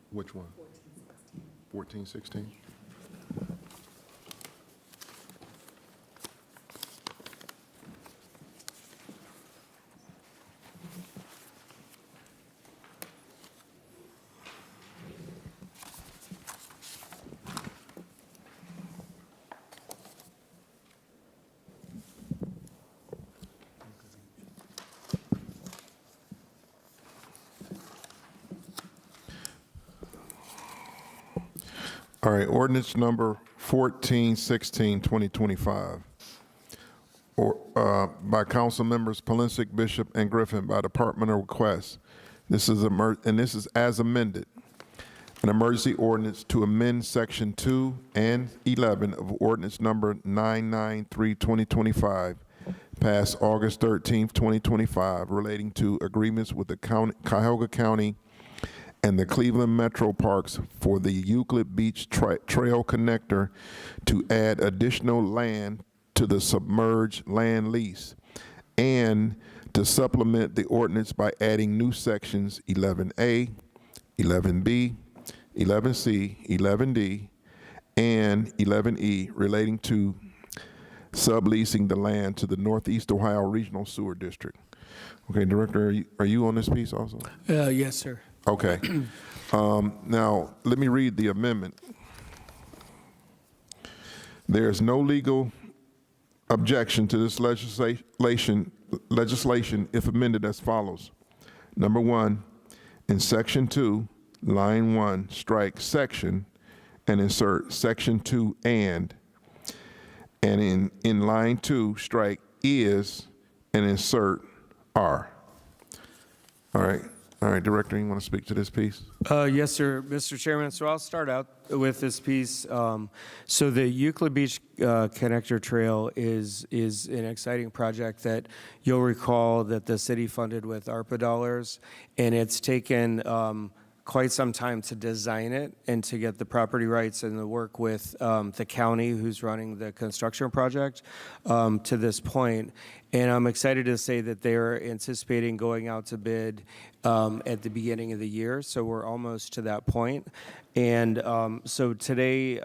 which one? 1416. All right, ordinance number 1416, 2025. By council members Polisic, Bishop, and Griffin by departmental request. This is as amended. An emergency ordinance to amend section 2 and 11 of ordinance number 993, 2025, passed August 13th, 2025, relating to agreements with the Cuyahoga County and the Cleveland Metro Parks for the Euclid Beach Trail Connector to add additional land to the submerged land lease, and to supplement the ordinance by adding new sections 11A, 11B, 11C, 11D, and 11E relating to subleasing the land to the Northeast Ohio Regional Sewer District. Okay, Director, are you on this piece also? Yes, sir. Okay. Now, let me read the amendment. There is no legal objection to this legislation if amended as follows. Number 1, in section 2, line 1, strike section and insert section 2 and in line 2, strike is and insert are. All right. All right, Director, you want to speak to this piece? Yes, sir, Mr. Chairman. So I'll start out with this piece. So the Euclid Beach Connector Trail is an exciting project that you'll recall that the city funded with ARPA dollars, and it's taken quite some time to design it and to get the property rights and the work with the county who's running the construction project to this point. And I'm excited to say that they're anticipating going out to bid at the beginning of the year. So we're almost to that point. And so today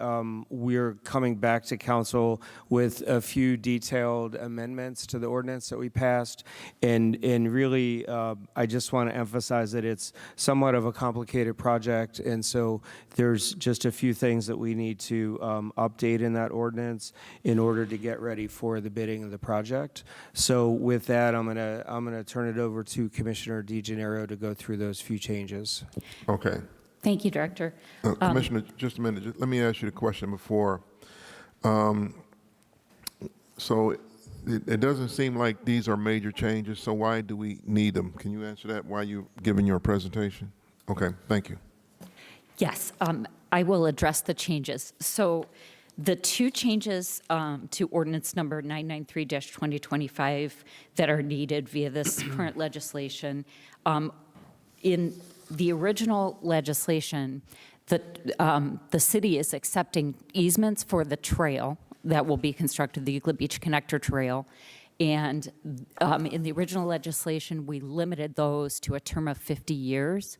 we're coming back to council with a few detailed amendments to the ordinance that we passed. And really, I just want to emphasize that it's somewhat of a complicated project. And so there's just a few things that we need to update in that ordinance in order to get ready for the bidding of the project. So with that, I'm gonna turn it over to Commissioner DeGennaro to go through those few changes. Okay. Thank you, Director. Commissioner, just a minute. Let me ask you the question before. So it doesn't seem like these are major changes, so why do we need them? Can you answer that while you're giving your presentation? Okay, thank you. Yes, I will address the changes. So the two changes to ordinance number 993-2025 that are needed via this current legislation, in the original legislation, the city is accepting easements for the trail that will be constructed, the Euclid Beach Connector Trail. And in the original legislation, we limited those to a term of 50 years.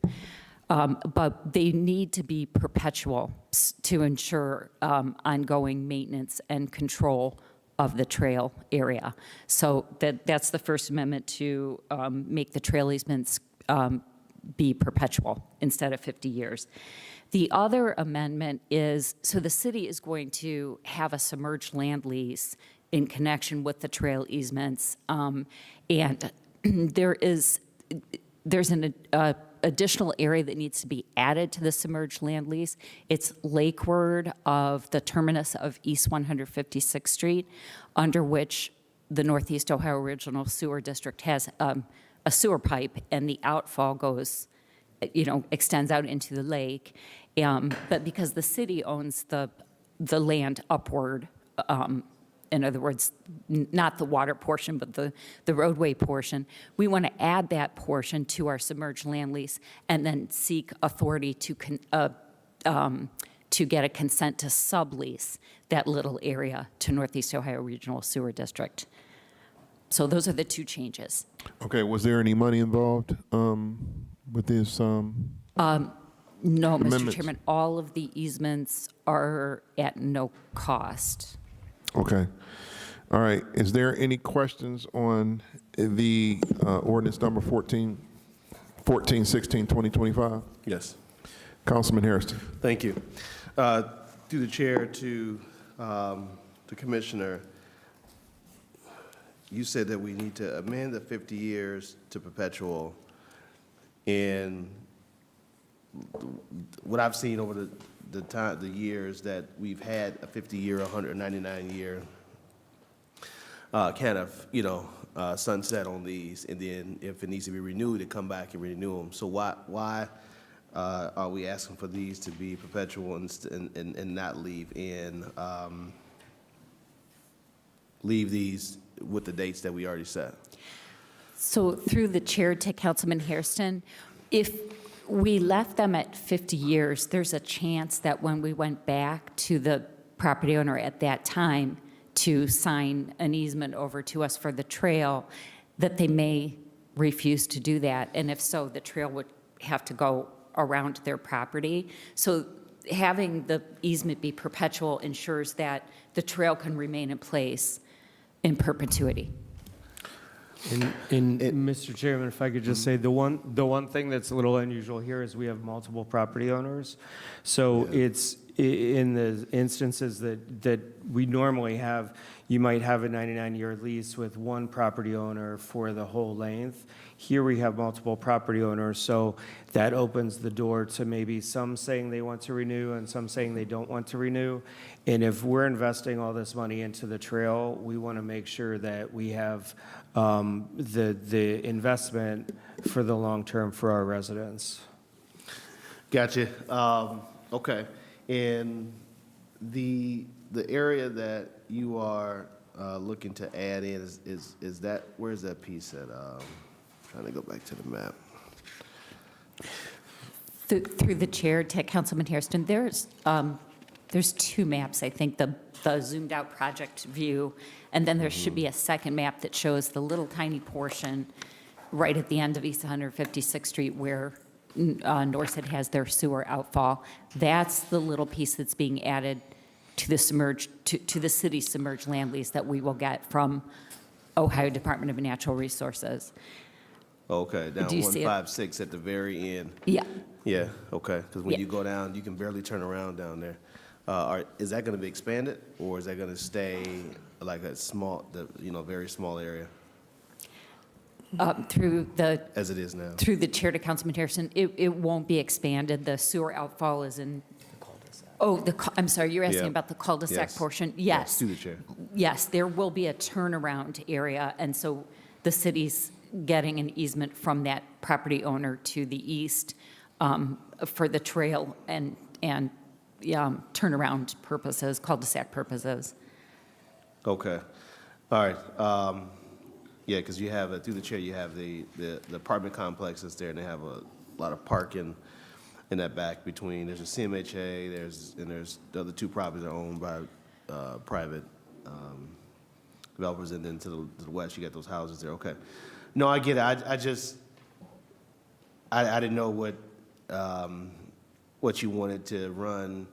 But they need to be perpetual to ensure ongoing maintenance and control of the trail area. So that's the first amendment, to make the trail easements be perpetual instead of 50 years. The other amendment is, so the city is going to have a submerged land lease in connection with the trail easements, and there's an additional area that needs to be added to the submerged land lease. It's lakeward of the terminus of East 156th Street, under which the Northeast Ohio Regional Sewer District has a sewer pipe, and the outfall goes, extends out into the lake. But because the city owns the land upward, and in other words, not the water portion, but the roadway portion. We want to add that portion to our submerged land lease and then seek authority to get a consent to sublease that little area to Northeast Ohio Regional Sewer District. So those are the two changes. Okay, was there any money involved with this? No, Mr. Amendments. Chairman, all of the easements are at no cost. Okay. All right. Is there any questions on the ordinance number 1416, 2025? Yes. Councilman Hairston. Thank you. Through the chair to the commissioner, you said that we need to amend the 50 years to perpetual. And what I've seen over the years that we've had a 50-year, 199-year kind of, sunset on these, and then if it needs to be renewed, to come back and renew them. So why are we asking for these to be perpetual and not leave these with the dates that we already set? So through the chair to Councilman Hairston, if we left them at 50 years, there's a chance that when we went back to the property owner at that time to sign an easement over to us for the trail, that they may refuse to do that. And if so, the trail would have to go around their property. So having the easement be perpetual ensures that the trail can remain in place in perpetuity. And Mr. Chairman, if I could just say, the one thing that's a little unusual here is we have multiple property owners. So it's in the instances that we normally have, you might have a 99-year lease with one property owner for the whole length. Here we have multiple property owners, so that opens the door to maybe some saying they want to renew and some saying they don't want to renew. And if we're investing all this money into the trail, we want to make sure that we have the investment for the long term for our residents. Gotcha. Okay. And the area that you are looking to add in is that, where's that piece at? Trying to go back to the map. Through the chair to Councilman Hairston, there's two maps, I think, the zoomed out project view, and then there should be a second map that shows the little tiny portion right at the end of East 156th Street where Norset has their sewer outfall. That's the little piece that's being added to the to the city's submerged land lease that we will get from Ohio Department of Natural Resources. Okay, down Do you see it? 156 at the very end. Yeah. Yeah, okay, because when Yeah. you go down, you can barely turn around down there. Is that going to be expanded, or is that going to stay like a small, very small area Through the as it is now? Through the chair to Councilman Harrison, it won't be expanded. The sewer outfall is in. Oh, I'm sorry, you're asking Yeah. about the cul-de-sac Yes. portion? Yes, Yes. through the chair. Yes, there will be a turnaround area, and so the city's getting an easement from that property owner to the east for the trail and turnaround purposes, cul-de-sac purposes. Okay, all right. Yeah, because you have, through the chair, you have the apartment complexes there, and they have a lot of parking in that back between, there's a CMHA, there's the other two properties are owned by private developers, and then to the west, you got those houses there. Okay. No, I get it. I didn't know what you wanted to run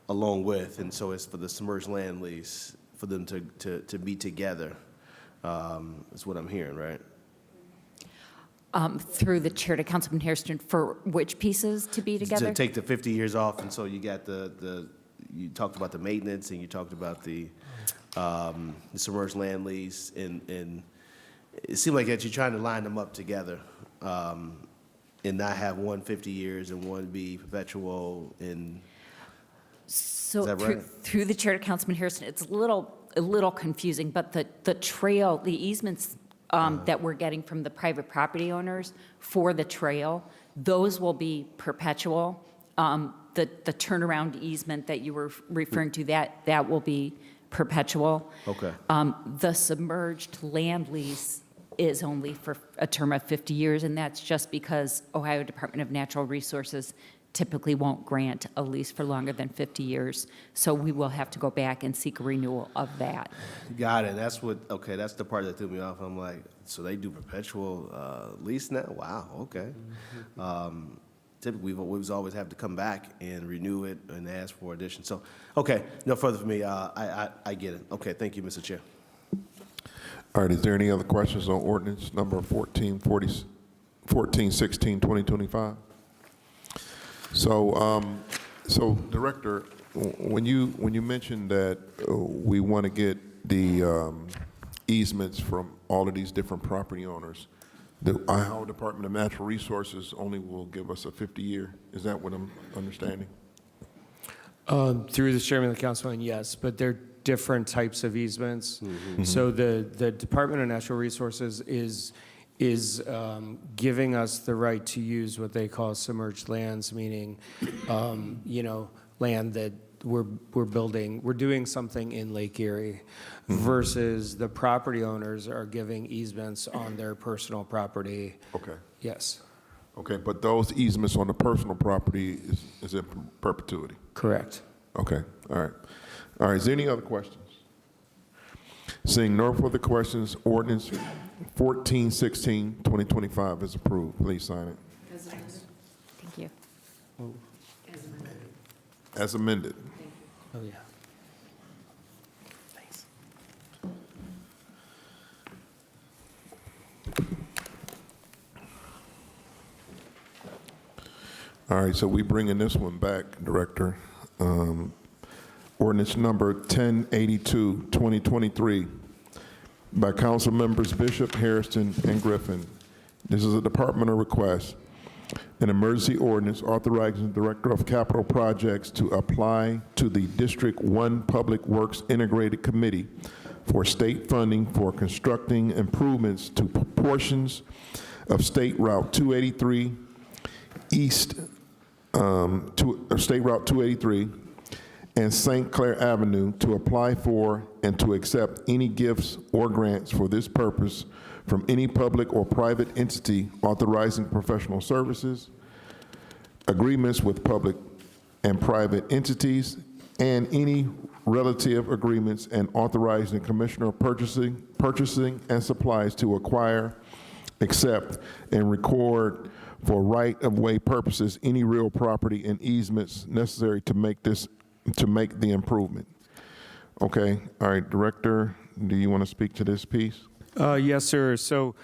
along with, and so it's for the submerged land lease, for them to be together. Is what I'm hearing, right? Through the chair to Councilman Hairston, for which pieces to be together? To take the 50 years off, and so you got you talked about the maintenance, and you talked about the submerged land lease, and it seemed like that you're trying to line them up together, and not have one 50 years and one be perpetual. And So is that right? through the chair to Councilman Harrison, it's a little confusing, but the trail, the easements that we're getting from the private property owners for the trail, those will be perpetual. The turnaround easement that you were referring to, that will be perpetual. Okay. The submerged land lease is only for a term of 50 years, and that's just because Ohio Department of Natural Resources typically won't grant a lease for longer than 50 years. So we will have to go back and seek a renewal of that. Got it. That's what, okay, that's the part that threw me off. I'm like, so they do perpetual lease now? Wow, okay. Typically, we've always have to come back and renew it and ask for addition. So, okay, no further for me. I get it. Okay, thank you, Mr. Chair. All right, is there any other questions on ordinance number 1416, 2025? So, Director, when you mentioned that we want to get the easements from all of these different property owners, the Ohio Department of Natural Resources only will give us a 50-year. Is that what I'm understanding? Through the chairman of the council, and yes, but they're different types of easements. So the Department of Natural Resources is giving us the right to use what they call submerged lands, meaning, land that we're doing something in Lake Erie, versus the property owners are giving easements on their personal property. Okay. Yes, Okay, but those easements on the personal property is in perpetuity? correct. Okay, all right. All right, is there any other questions? Seeing no further questions, ordinance 1416, 2025 is approved. Please sign it. Thank you. As amended. Oh, yeah. All right, so we bringing this one back, Director. Ordinance number 1082, 2023, by council members Bishop, Hairston, and Griffin. This is a departmental request. An emergency ordinance authorizing the Director of Capital Projects to apply to the District 1 Public Works Integrated Committee for state funding for constructing improvements to portions of State Route 283 East, State Route 283 and St. Clair Avenue to apply for and to accept any gifts or grants for this purpose from any public or private entity authorizing professional services, agreements with public and private entities, and any relative agreements, and authorizing the Commissioner of Purchasing and Supplies to acquire, accept, and record for right-of-way purposes any real property and easements necessary to make the improvement. Okay, all right, Director, do you want to speak to this piece? Yes, sir. So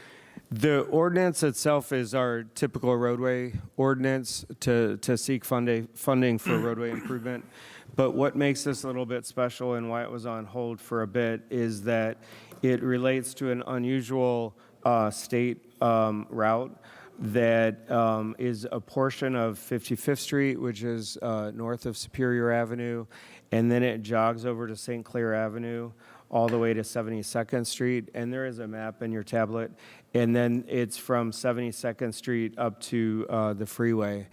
the ordinance itself is our typical roadway ordinance to seek funding for roadway improvement. But what makes this a little bit special and why it was on hold for a bit is that it relates to an unusual state route that is a portion of 55th Street, which is north of Superior Avenue, and then it jogs over to St. Clair Avenue all the way to 72nd Street, and there is a map in your tablet, and then it's from 72nd Street up to the freeway.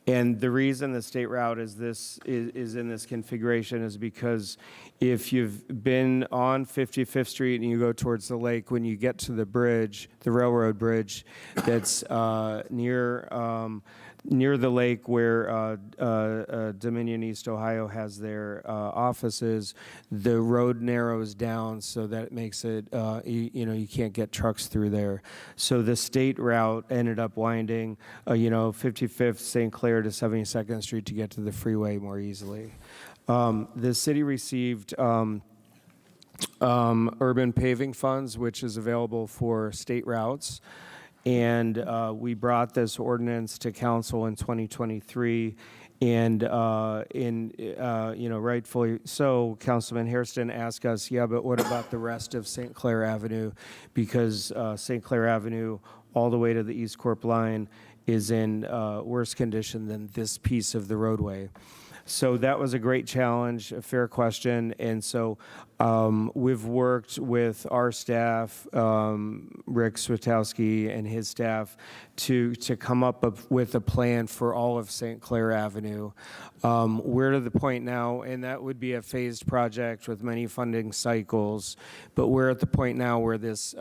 And the reason the state route is in this configuration is because if you've been on 55th Street and you go towards the lake, when you get to the bridge, the railroad bridge that's near the lake where Dominion East Ohio has their offices, the road narrows down so that it makes it, you can't get trucks through there. So the state route ended up winding, 55th St. Clair to 72nd Street to get to the freeway more easily. The city received urban paving funds, which is available for state routes. And we brought this ordinance to council in 2023, and rightfully so, Councilman Hairston asked us, yeah, but what about the rest of St. Clair Avenue? Because St. Clair Avenue, all the way to the East Corp line, is in worse condition than this piece of the roadway. So that was a great challenge, a fair question. And so we've worked with our staff, Rick Switowski and his staff, to come up with a plan for all of St. Clair Avenue. We're to the point now, and that would be a phased project with many funding cycles, but we're at the point now where this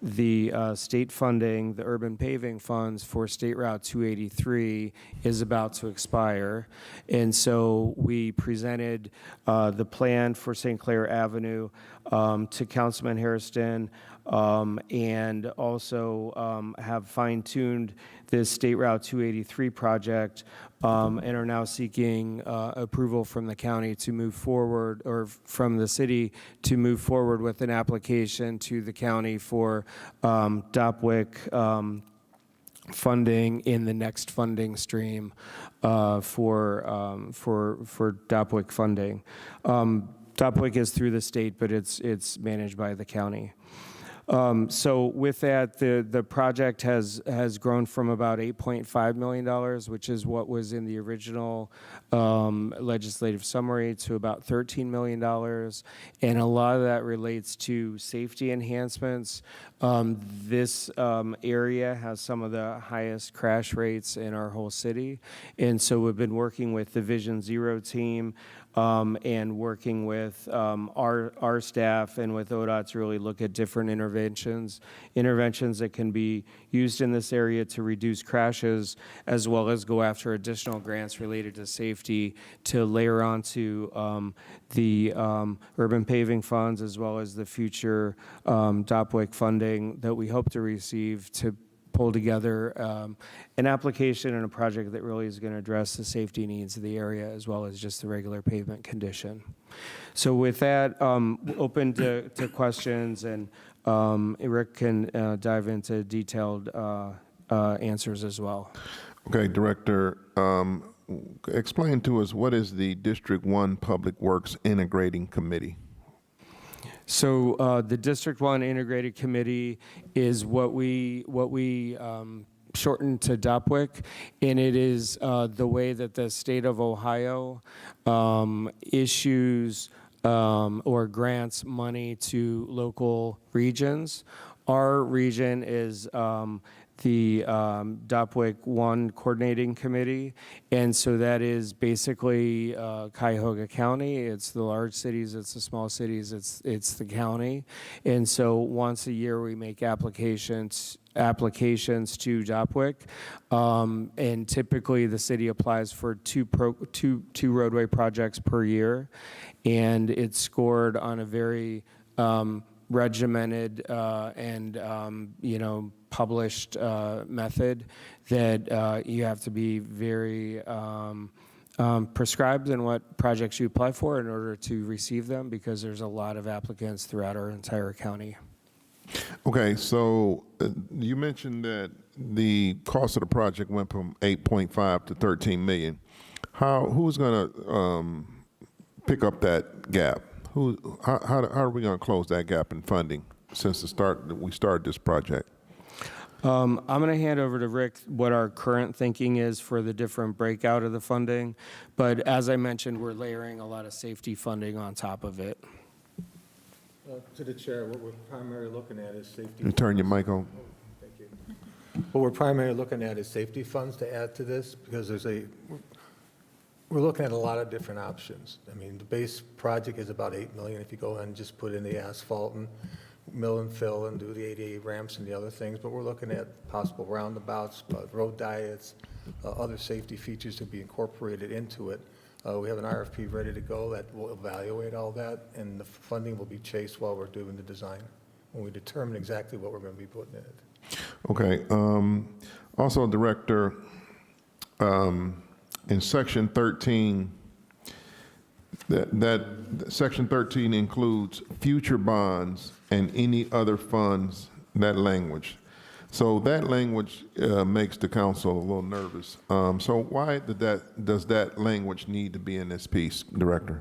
the state funding, the urban paving funds for State Route 283 is about to expire. And so we presented the plan for St. Clair Avenue to Councilman Hairston, and also have fine-tuned this State Route 283 project, and are now seeking approval from the county to move forward, or from the city to move forward with an application to the county for DOPWIC funding in the next funding stream for DOPWIC funding. DOPWIC is through the state, but it's managed by the county. So with that, the project has grown from about $8.5 million, which is what was in the original legislative summary, to about $13 million. And a lot of that relates to safety enhancements. This area has some of the highest crash rates in our whole city. And so we've been working with the Vision Zero team, and working with our staff and with ODOT to really look at different interventions that can be used in this area to reduce crashes, as well as go after additional grants related to safety to layer onto the urban paving funds, as well as the future DOPWIC funding that we hope to receive to pull together an application and a project that really is going to address the safety needs of the area, as well as just the regular pavement condition. So with that, open to questions, and Rick can dive into detailed answers as well. Okay, Director, explain to us, what is the District 1 Public Works Integrating Committee? So the District 1 Integrated Committee is what we shortened to DOPWIC, and it is the way that the state of Ohio issues or grants money to local regions. Our region is the DOPWIC 1 Coordinating Committee, and so that is basically Cuyahoga County. It's the large cities, it's the small cities, it's the county. And so once a year we make applications to DOPWIC, and typically the city applies for two roadway projects per year, and it's scored on a very regimented and published method that you have to be very prescribed in what projects you apply for in order to receive them, because there's a lot of applicants throughout our entire county. Okay, so you mentioned that the cost of the project went from 8.5 to 13 million. Who's going to pick up that gap? How are we going to close that gap in funding since we started this project? I'm going to hand over to Rick what our current thinking is for the different breakout of the funding. But as I mentioned, we're layering a lot of safety funding on top of it. To the chair, what we're primarily looking at is safety. You turn your mic on. Thank you. What we're primarily looking at is safety funds to add to this, because we're looking at a lot of different options. I mean, the base project is about $8 million if you go ahead and just put in the asphalt and mill and fill and do the ADA ramps and the other things, but we're looking at possible roundabouts, road diets, other safety features to be incorporated into it. We have an RFP ready to go that will evaluate all that, and the funding will be chased while we're doing the design, when we determine exactly what we're going to be putting in it. Okay. Also, Director, in Section 13, that Section 13 includes future bonds and any other funds, that language. So that language makes the council a little nervous. So why does that language need to be in this piece, Director?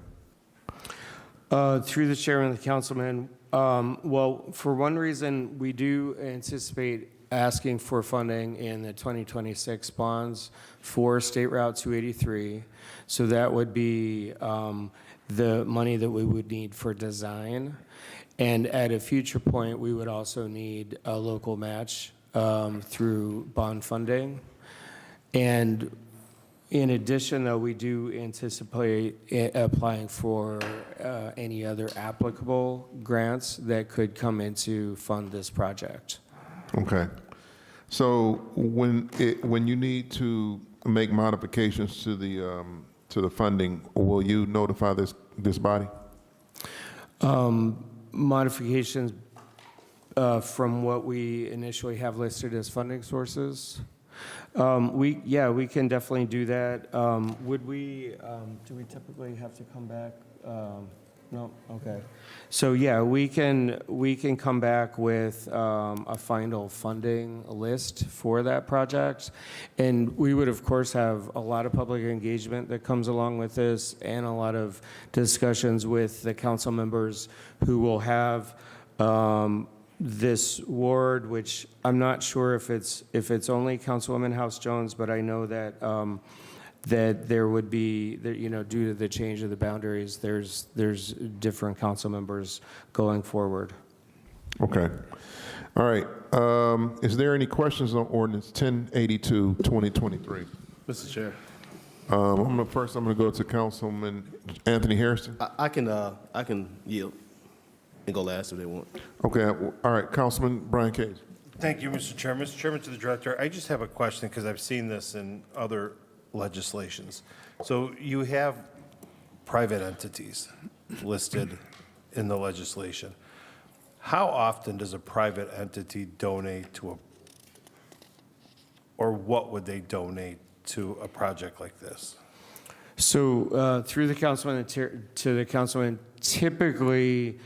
Through the chairman and the councilman, well, for one reason, we do anticipate asking for funding in the 2026 bonds for State Route 283. So that would be the money that we would need for design. And at a future point, we would also need a local match through bond funding. And in addition, though, we do anticipate applying for any other applicable grants that could come in to fund this project. Okay. So when you need to make modifications to the funding, will you notify this body? Modifications from what we initially have listed as funding sources. We can definitely do that. Would we, do we typically have to come back? No, okay. So yeah, we can come back with a final funding list for that project. And we would, of course, have a lot of public engagement that comes along with this and a lot of discussions with the council members who will have this ward, which I'm not sure if it's only Councilwoman House Jones, but I know that that there would be, due to the change of the boundaries, there's different council members going forward. Okay. All right. Is there any questions on ordinance 1082, 2023? Mr. Chair. I'm going to go to Councilman Anthony Harrison. I can yield and go last if they want. Okay. All right. Councilman Brian Cage. Thank you, Mr. Chair. Mr. Chairman, to the director, I just have a question because I've seen this in other legislations. So you have private entities listed in the legislation. How often does a private entity donate to or what would they donate to a project like this? So through the councilman to the councilman, typically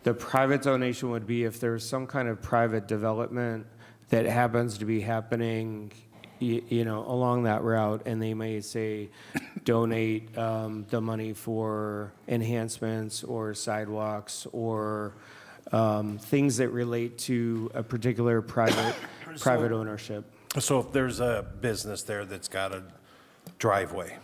the private donation would be if there's some kind of private development that happens to be happening along that route, and they may say donate the money for enhancements or sidewalks or things that relate to a particular private ownership. So if there's a business there that's got a driveway,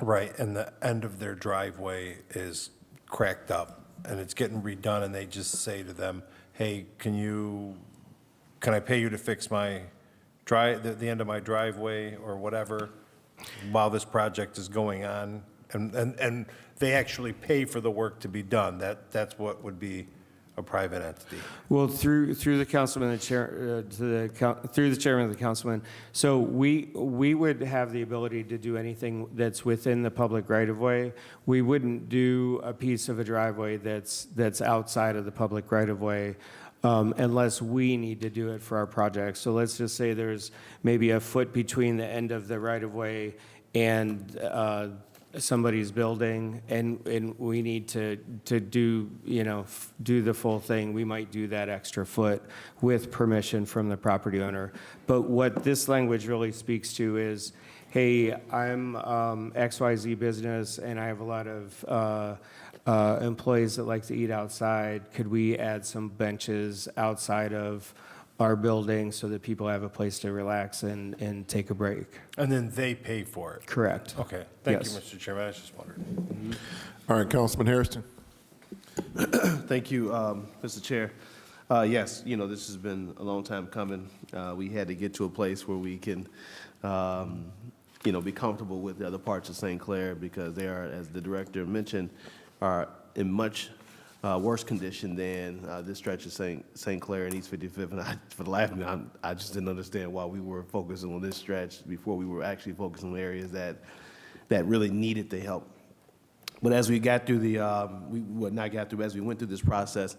right, and the end of their driveway is cracked up and it's getting redone, and they just say to them, hey, can I pay you to fix my the end of my driveway or whatever while this project is going on, and they actually pay for the work to be done. That's what would be a private entity. Well, through the councilman, through the chairman of the councilman, so we would have the ability to do anything that's within the public right of way. We wouldn't do a piece of a driveway that's outside of the public right of way. Unless we need to do it for our project. So let's just say there's maybe a foot between the end of the right-of-way and somebody's building, and we need to do, do the full thing. We might do that extra foot with permission from the property owner. But what this language really speaks to is, hey, I'm XYZ business, and I have a lot of employees that like to eat outside. Could we add some benches outside of our building so that people have a place to relax and take a break? And then they pay for it? Correct. Okay. Thank Yes. you, Mr. Chairman. I was just wondering. All right. Councilman Harrison. Thank you, Mr. Chair. Yes, this has been a long time coming. We had to get to a place where we can, be comfortable with the other parts of St. Clair, because they are, as the director mentioned, are in much worse condition than this stretch of St. Clair and East 55th. And for the life of me, I just didn't understand why we were focusing on this stretch before we were actually focusing on areas that really needed the help. But as we got through as we went through this process,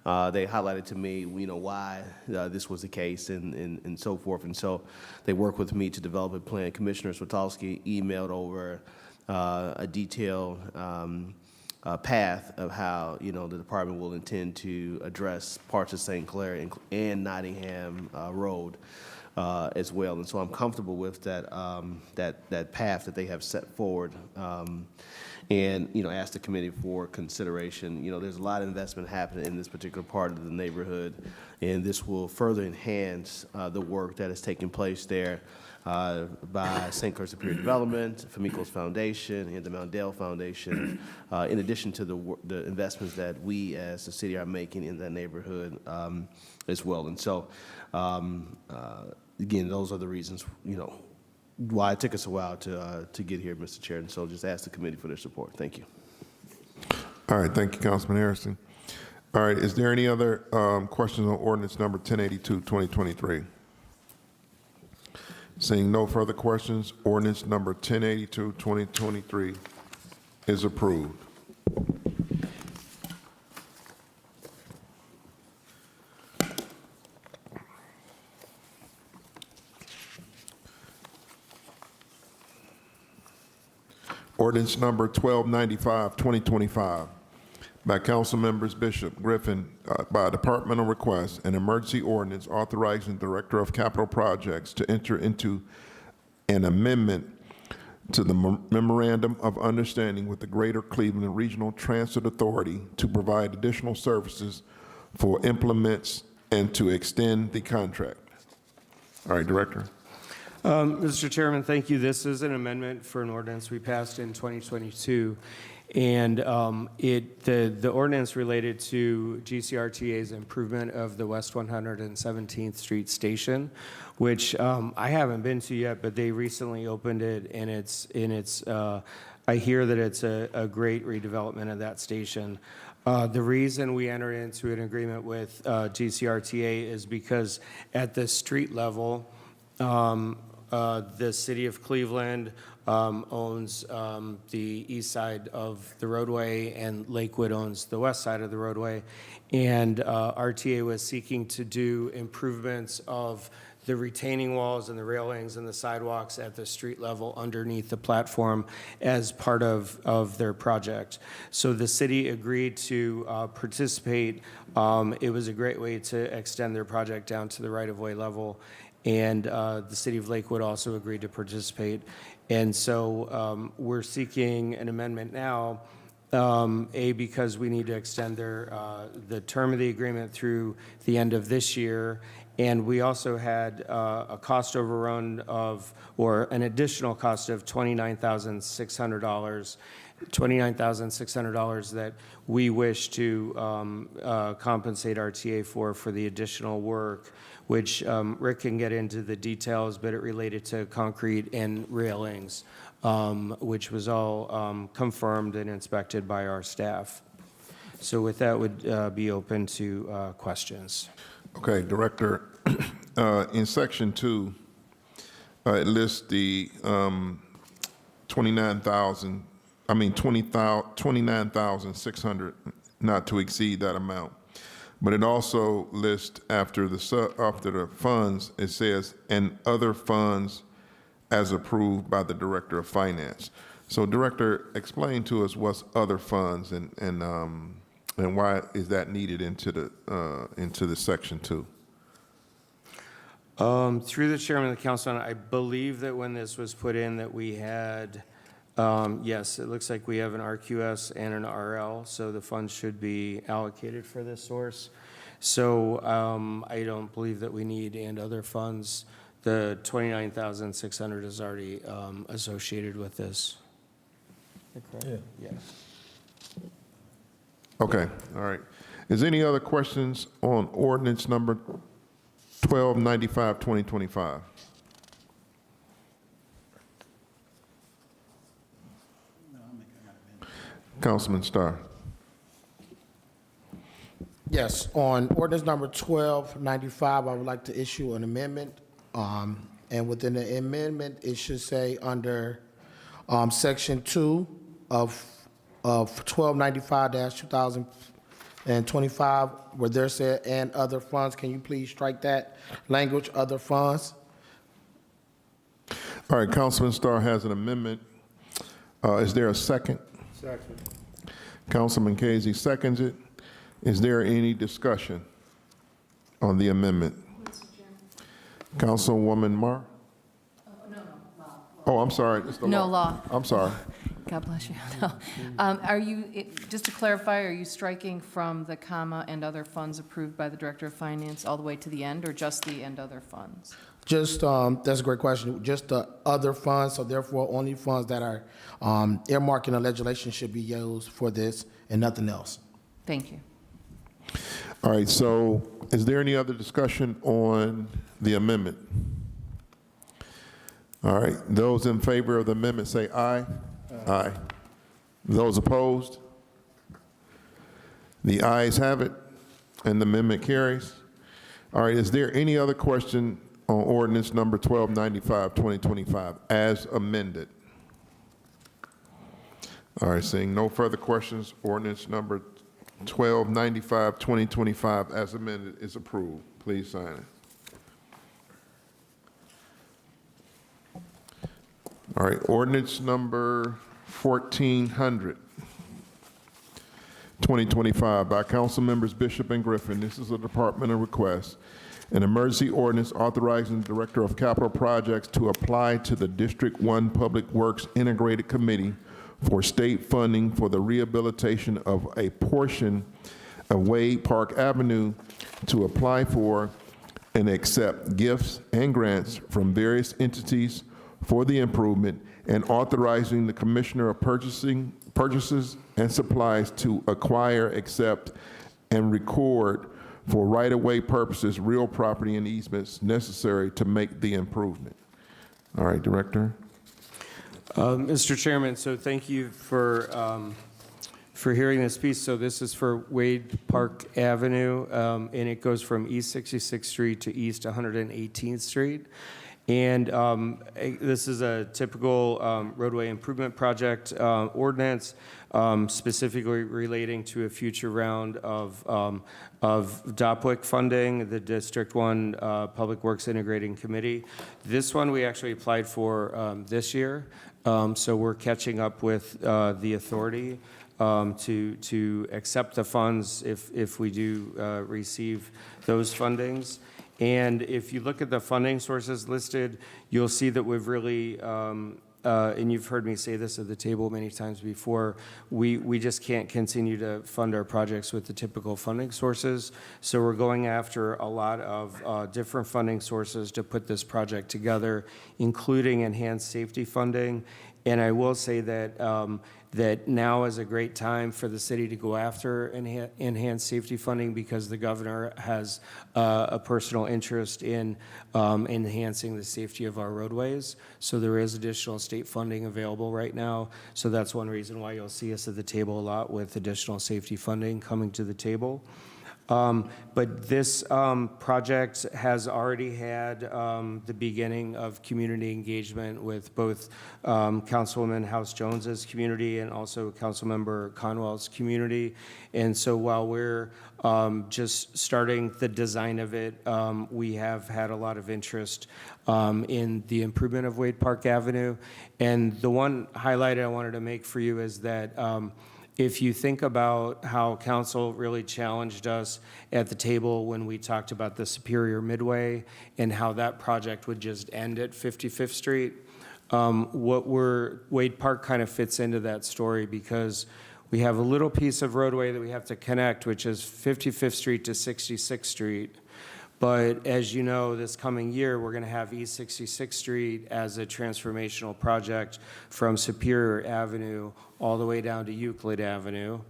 they highlighted to me, why this was the case and so forth. And so they worked with me to develop a plan. Commissioner Swatowski emailed over a detailed path of how, the department will intend to address parts of St. Clair and Nottingham Road. as well. And so I'm comfortable with that, that path that they have set forward. And, ask the committee for consideration. There's a lot of investment happening in this particular part of the neighborhood, and this will further enhance the work that is taking place there by St. Clair Superior Development, Famicos Foundation, and the Mandel Foundation, in addition to the investments that we as the city are making in that neighborhood as well. And so, again, those are the reasons, why it took us a while to get here, Mr. Chair. And so just ask the committee for their support. Thank you. All right, thank you, Councilman Harrison. All right, is there any other questions on ordinance number 1082, 2023? Seeing no further questions, ordinance number 1082, 2023 is approved. Ordinance number 1295, 2025, by council members Bishop Griffin, by departmental request, an emergency ordinance authorizing the Director of Capital Projects to enter into an amendment to the Memorandum of Understanding with the Greater Cleveland Regional Transit Authority to provide additional services for implements and to extend the contract. All right, Director. Mr. Chairman, thank you. This is an amendment for an ordinance we passed in 2022. And the ordinance related to GCRTA's improvement of the West 117th Street Station, which I haven't been to yet, but they recently opened it, and I hear that it's a great redevelopment of that station. The reason we entered into an agreement with GCRTA is because at the street level, the city of Cleveland owns the east side of the roadway, and Lakewood owns the west side of the roadway. And RTA was seeking to do improvements of the retaining walls and the railings and the sidewalks at the street level underneath the platform as part of their project. So the city agreed to participate. It was a great way to extend their project down to the right-of-way level. And the city of Lakewood also agreed to participate. And so we're seeking an amendment now, because we need to extend the term of the agreement through the end of this year. And we also had a cost overrun or an additional cost of $29,600 that we wish to compensate RTA for the additional work, which Rick can get into the details, but it related to concrete and railings, which was all confirmed and inspected by our staff. So with that, would be open to questions. Okay, Director, in section 2, it lists the 29,600 not to exceed that amount. But it also lists after the funds, it says, and other funds as approved by the Director of Finance. So Director, explain to us what's other funds and why is that needed into the section 2? Through the chairman of the council, I believe that when this was put in that we had, yes, it looks like we have an RQS and an RL, so the funds should be allocated for this source. So I don't believe that we need and other funds. The 29,600 is already associated with this. Yeah. Yes. Okay, all right. Is there any other questions on ordinance number 1295, 2025? Councilman Starr. Yes, on ordinance number 1295, I would like to issue an amendment. And within the amendment, it should say under section 2 of 1295-2025, where there said, and other funds, can you please strike that language, other funds? All right, Councilman Starr has an amendment. Is there a second? Second. Councilman Casey seconds it. Is there any discussion on the amendment? Councilwoman Marr? Oh, I'm sorry. It's the No law. I'm sorry. God bless you. No. Just to clarify, are you striking from the comma "and other funds approved by the Director of Finance" all the way to the end, or just the "and other funds"? Just, that's a great question. Just the other funds, so therefore only funds that are earmarked in the legislation should be used for this and nothing else. Thank you. All right, so is there any other discussion on the amendment? All right, those in favor of the amendment say aye. Aye. Those opposed? The ayes have it, and the amendment carries. All right, is there any other question on ordinance number 1295, 2025, as amended? All right, seeing no further questions, ordinance number 1295, 2025, as amended, is approved. Please sign it. All right, ordinance number 1400, 2025, by council members Bishop and Griffin. This is a departmental request. An emergency ordinance authorizing the Director of Capital Projects to apply to the District 1 Public Works Integrated Committee for state funding for the rehabilitation of a portion of Wade Park Avenue to apply for and accept gifts and grants from various entities for the improvement, and authorizing the Commissioner of Purchases and Supplies to acquire, accept, and record for right-of-way purposes real property and easements necessary to make the improvement. All right, Director. Mr. Chairman, so thank you for hearing this piece. So this is for Wade Park Avenue, and it goes from East 66th Street to East 118th Street. And this is a typical roadway improvement project ordinance, specifically relating to a future round of DOPWIC funding, the District 1 Public Works Integrating Committee. This one we actually applied for this year, so we're catching up with the authority to accept the funds if we do receive those fundings. And if you look at the funding sources listed, you'll see that we've really, and you've heard me say this at the table many times before, we just can't continue to fund our projects with the typical funding sources. So we're going after a lot of different funding sources to put this project together, including enhanced safety funding. And I will say that that now is a great time for the city to go after enhanced safety funding, because the governor has a personal interest in enhancing the safety of our roadways. So there is additional state funding available right now. So that's one reason why you'll see us at the table a lot with additional safety funding coming to the table. But this project has already had the beginning of community engagement with both Councilwoman House Jones's community and also Councilmember Conwell's community. And so while we're just starting the design of it, we have had a lot of interest in the improvement of Wade Park Avenue. And the one highlight I wanted to make for you is that if you think about how council really challenged us at the table when we talked about the Superior Midway and how that project would just end at 55th Street, Wade Park kind of fits into that story, because we have a little piece of roadway that we have to connect, which is 55th Street to 66th Street. But as you know, this coming year, we're going to have East 66th Street as a transformational project from Superior Avenue all the way down to Euclid Avenue.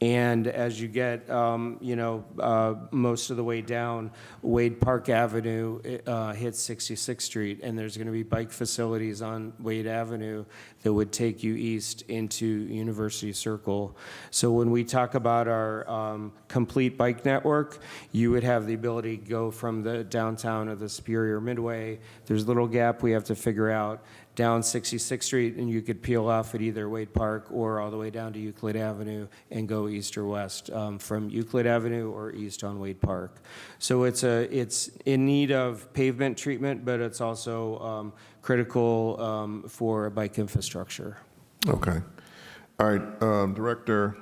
And as you get, most of the way down, Wade Park Avenue hits 66th Street, and there's going to be bike facilities on Wade Avenue that would take you east into University Circle. So when we talk about our complete bike network, you would have the ability to go from the downtown of the Superior Midway. There's a little gap we have to figure out down 66th Street, and you could peel off at either Wade Park or all the way down to Euclid Avenue and go east or west from Euclid Avenue or east on Wade Park. So it's in need of pavement treatment, but it's also critical for bike infrastructure. Okay. All right, Director.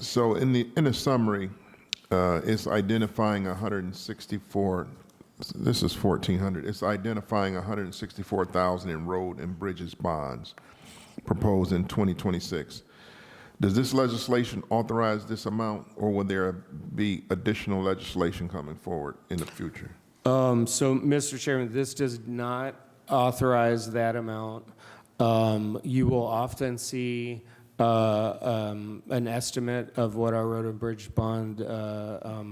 So in the summary, it's identifying 164 this is 1,400. It's identifying 164,000 in road and bridges bonds proposed in 2026. Does this legislation authorize this amount, or will there be additional legislation coming forward in the future? So, Mr. Chairman, this does not authorize that amount. You will often see an estimate of what our road and bridge bond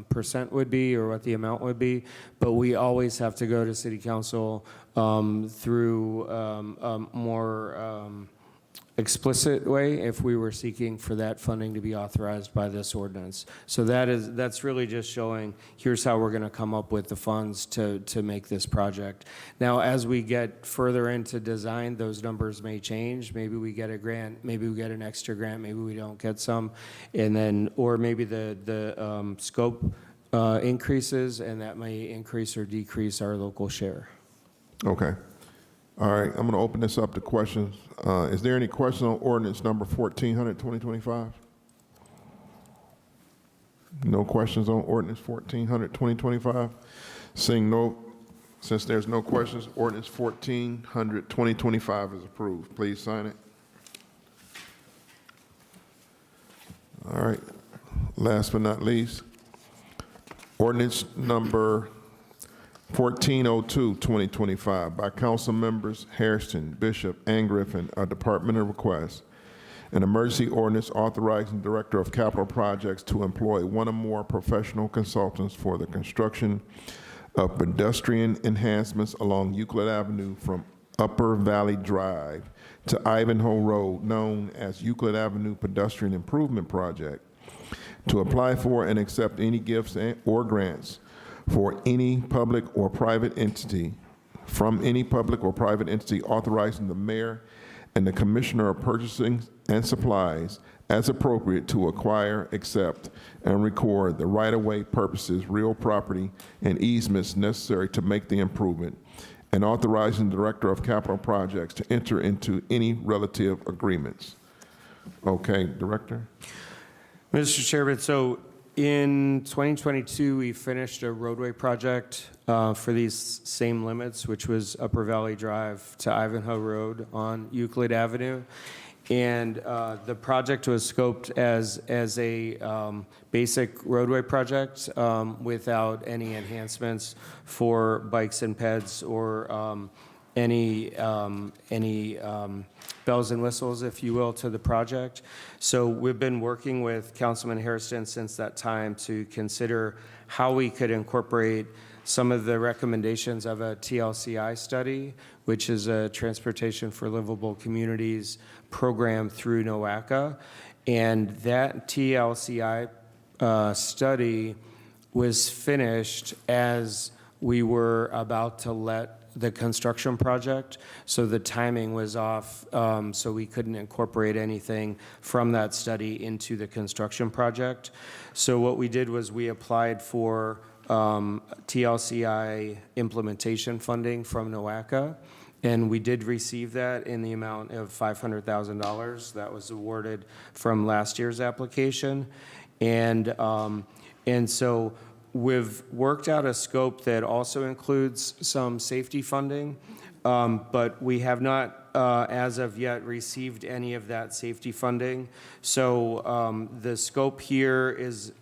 percent would be or what the amount would be, but we always have to go to City Council through a more explicit way if we were seeking for that funding to be authorized by this ordinance. So that's really just showing, here's how we're going to come up with the funds to make this project. Now, as we get further into design, those numbers may change. Maybe we get a grant, maybe we get an extra grant, maybe we don't get some, and then, or maybe the scope increases, and that may increase or decrease our local share. Okay. All right, I'm going to open this up to questions. Is there any question on ordinance number 1,400, 2025? No questions on ordinance 1,400, 2025? Seeing no, since there's no questions, ordinance 1,400, 2025 is approved. Please sign it. All right, last but not least, ordinance number 1402, 2025, by council members Hairston, Bishop, and Griffin, a departmental request. An emergency ordinance authorizing the Director of Capital Projects to employ one or more professional consultants for the construction of pedestrian enhancements along Euclid Avenue from Upper Valley Drive to Ivanhoe Road, known as Euclid Avenue Pedestrian Improvement Project, to apply for and accept any gifts or grants for any public or private entity, from any public or private entity, authorizing the mayor and the commissioner of purchasing and supplies as appropriate to acquire, accept, and record the right-of-way purposes, real property, and easements necessary to make the improvement, and authorizing the Director of Capital Projects to enter into any relative agreements. Okay, Director? Mr. Chairman, so in 2022, we finished a roadway project for these same limits, which was Upper Valley Drive to Ivanhoe Road on Euclid Avenue. And the project was scoped as a basic roadway project without any enhancements for bikes and peds or any bells and whistles, if you will, to the project. So we've been working with Councilman Hairston since that time to consider how we could incorporate some of the recommendations of a TLCI study, which is a Transportation for Livable Communities program through NOACA. And that TLCI study was finished as we were about to let the construction project, so the timing was off, so we couldn't incorporate anything from that study into the construction project. So what we did was we applied for TLCI implementation funding from NOACA, and we did receive that in the amount of $500,000 that was awarded from last year's application. And so we've worked out a scope that also includes some safety funding, but we have not, as of yet, received any of that safety funding. So the scope here is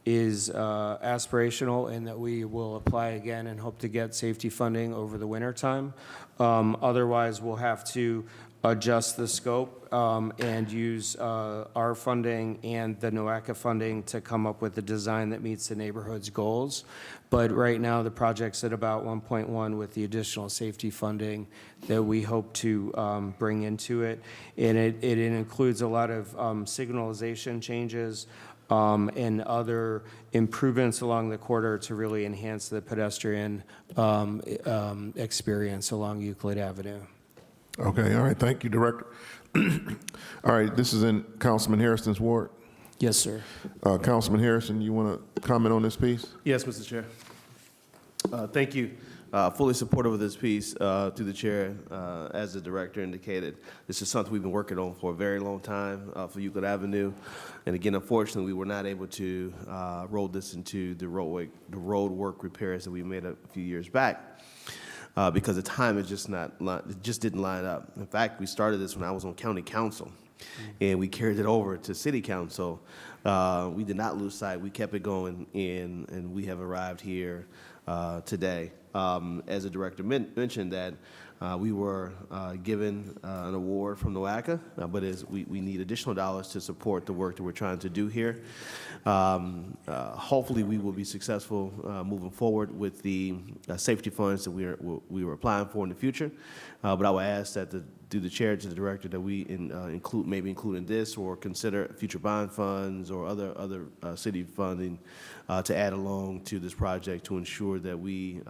aspirational in that we will apply again and hope to get safety funding over the winter time. Otherwise, we'll have to adjust the scope and use our funding and the NOACA funding to come up with a design that meets the neighborhood's goals. But right now, the project's at about 1.1 with the additional safety funding that we hope to bring into it. And it includes a lot of signalization changes and other improvements along the corridor to really enhance the pedestrian experience along Euclid Avenue. Okay, all right, thank you, Director. All right, this is in Councilman Harrison's ward. Yes, sir. Councilman Harrison, you want to comment on this piece? Yes, Mr. Chair. Thank you. fully supportive of this piece through the chair, as the director indicated. This is something we've been working on for a very long time for Euclid Avenue. And again, unfortunately, we were not able to roll this into the road work repairs that we made a few years back because the time is just it just didn't line up. In fact, we started this when I was on county council, and we carried it over to city council. We did not lose sight. We kept it going, and we have arrived here today. As the director mentioned, that we were given an award from NOACA, but we need additional dollars to support the work that we're trying to do here. Hopefully, we will be successful moving forward with the safety funds that we were applying for in the future. But I would ask that through the chair to the director that we maybe include in this or consider future bond funds or other city funding to add along to this project to ensure that we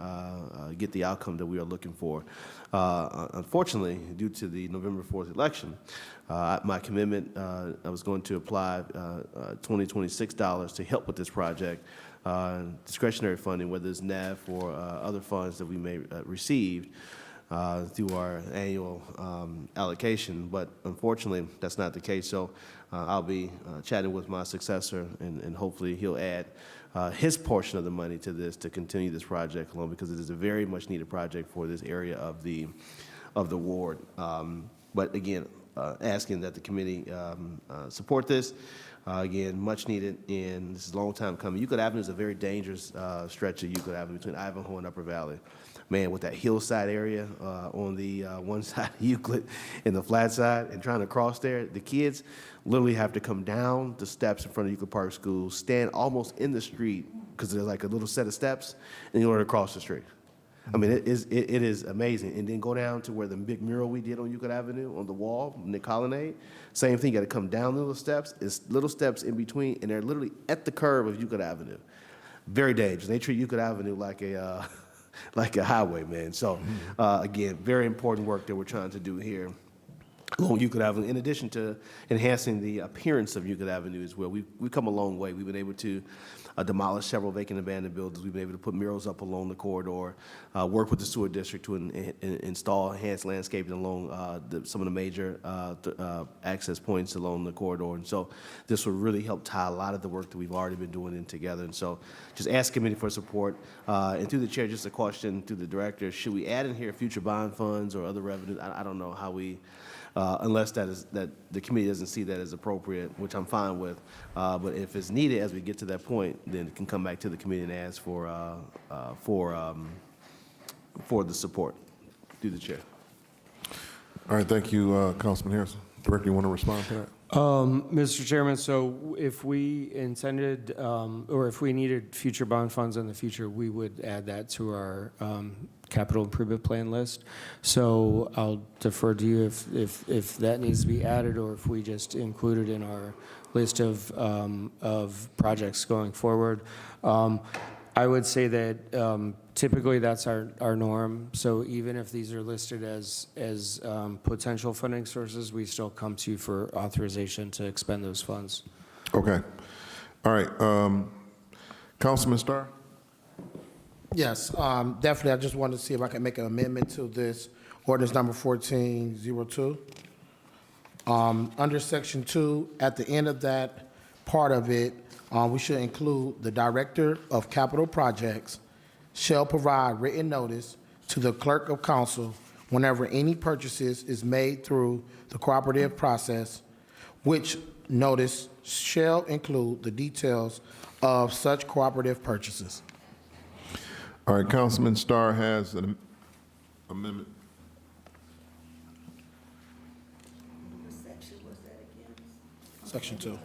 get the outcome that we are looking for. Unfortunately, due to the November 4th election, my commitment, I was going to apply $2026 to help with this project, discretionary funding, whether it's NEF or other funds that we may receive through our annual allocation, but unfortunately, that's not the case. So I'll be chatting with my successor, and hopefully he'll add his portion of the money to this to continue this project along, because it is a very much needed project for this area of the ward. But again, asking that the committee support this. Again, much needed, and this is a long time coming. Euclid Avenue is a very dangerous stretch of Euclid Avenue between Ivanhoe and Upper Valley. Man, with that hillside area on the one side of Euclid and the flat side, and trying to cross there, the kids literally have to come down the steps in front of Euclid Park School, stand almost in the street, because there's like a little set of steps in order to cross the street. I mean, it is amazing. And then go down to where the big mural we did on Euclid Avenue on the wall, in the colonnade. Same thing, you got to come down the little steps. It's little steps in between, and they're literally at the curve of Euclid Avenue. Very dangerous. They treat Euclid Avenue like a highway, man. So, again, very important work that we're trying to do here along Euclid Avenue, in addition to enhancing the appearance of Euclid Avenue as well. We've come a long way. We've been able to demolish several vacant abandoned buildings. We've been able to put murals up along the corridor, work with the sewer district to install enhanced landscaping along some of the major access points along the corridor. And so this will really help tie a lot of the work that we've already been doing in together. And so just ask committee for support. And through the chair, just a question to the director, should we add in here future bond funds or other revenues? I don't know how we, unless that the committee doesn't see that as appropriate, which I'm fine with. But if it's needed as we get to that point, then it can come back to the committee and ask for the support. Through the chair. All right, thank you, Councilman Harrison. Director, you want to respond to that? Mr. Chairman, so if we intended, or if we needed future bond funds in the future, we would add that to our capital improvement plan list. So I'll defer to you if that needs to be added, or if we just include it in our list of projects going forward. I would say that typically that's our norm. So even if these are listed as potential funding sources, we still come to you for authorization to expend those funds. Okay. All right. Councilman Starr? Yes, definitely. I just wanted to see if I can make an amendment to this ordinance number 1402. Under section 2, at the end of that part of it, we should include the Director of Capital Projects shall provide written notice to the Clerk of Council whenever any purchases is made through the cooperative process, which notice shall include the details of such cooperative purchases. All right, Councilman Starr has an amendment. Section 2.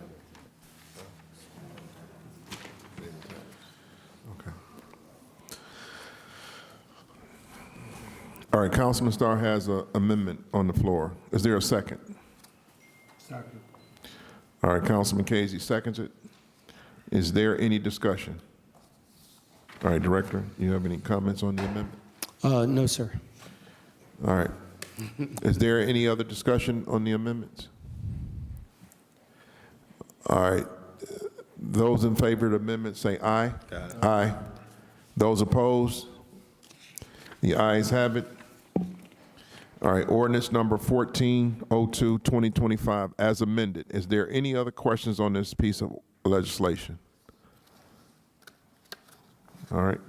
Okay. All right, Councilman Starr has an amendment on the floor. Is there a second? Second. All right, Councilman Casey seconds it. Is there any discussion? All right, Director, you have any comments on the amendment? No, sir. All right. Is there any other discussion on the amendments? All right. Those in favor of the amendment say aye. Aye. Those opposed? The ayes have it. All right, ordinance number 1402, 2025, as amended. Is there any other questions on this piece of legislation? All right.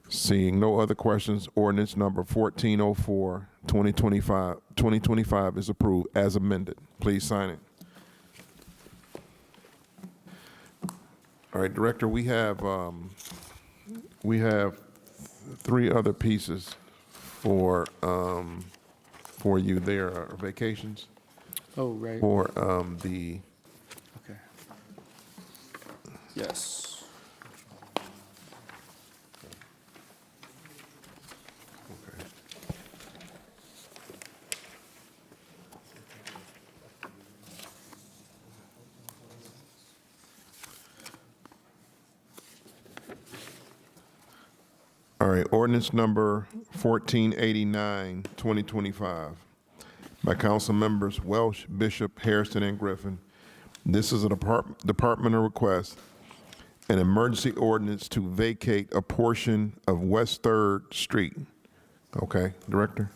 Seeing no other questions, ordinance number 1404, 2025 is approved as amended. Please sign it. All right, Director, we have three other pieces for you. There are vacations Oh, right. for the. Okay. Yes. All right, ordinance number 1489, 2025, by council members Welsh, Bishop, Harrison, and Griffin. This is a departmental request, an emergency ordinance to vacate a portion of West 3rd Street. Okay, Director?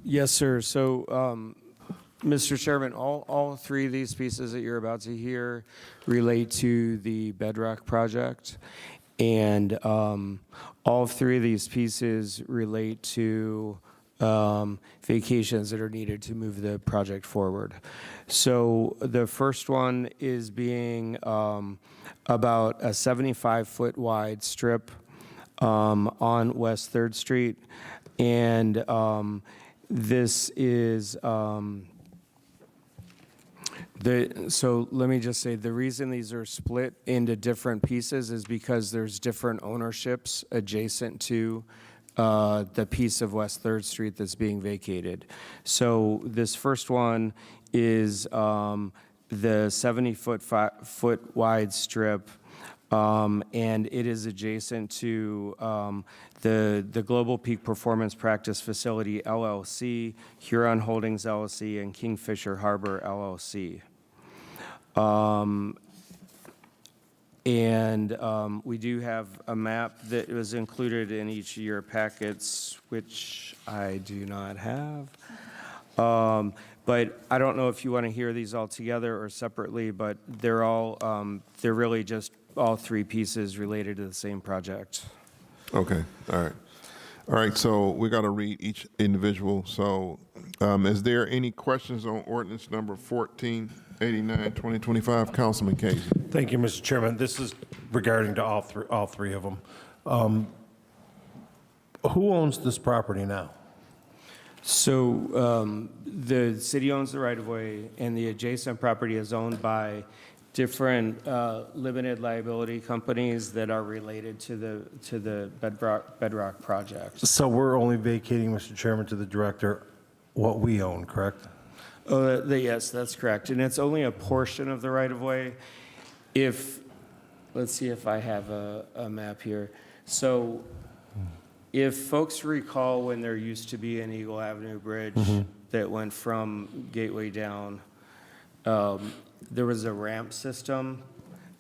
Yes, sir. So, Mr. Chairman, all three of these pieces that you're about to hear relate to the Bedrock project. And all three of these pieces relate to vacations that are needed to move the project forward. So the first one is being about a 75-foot wide strip on West 3rd Street. And this is so let me just say, the reason these are split into different pieces is because there's different ownerships adjacent to the piece of West 3rd Street that's being vacated. So this first one is the 70-foot wide strip, and it is adjacent to the Global Peak Performance Practice Facility, LLC, Huron Holdings, LLC, and Kingfisher Harbor, LLC. We do have a map that was included in each of your packets, which I do not have. But I don't know if you want to hear these all together or separately, but they're all, they're really just all three pieces related to the same project. Okay, all right. All right, so we got to read each individual. So is there any questions on ordinance number 1489, 2025? Councilman Casey. Thank you, Mr. Chairman. This is regarding to all three of them. Who owns this property now? So the city owns the right-of-way, and the adjacent property is owned by different limited liability companies that are related to the Bedrock project. So we're only vacating, Mr. Chairman, to the director, what we own, correct? Yes, that's correct. And it's only a portion of the right-of-way. Let's see if I have a map here. So if folks recall when there used to be an Eagle Avenue Bridge that went from Gateway down, there was a ramp system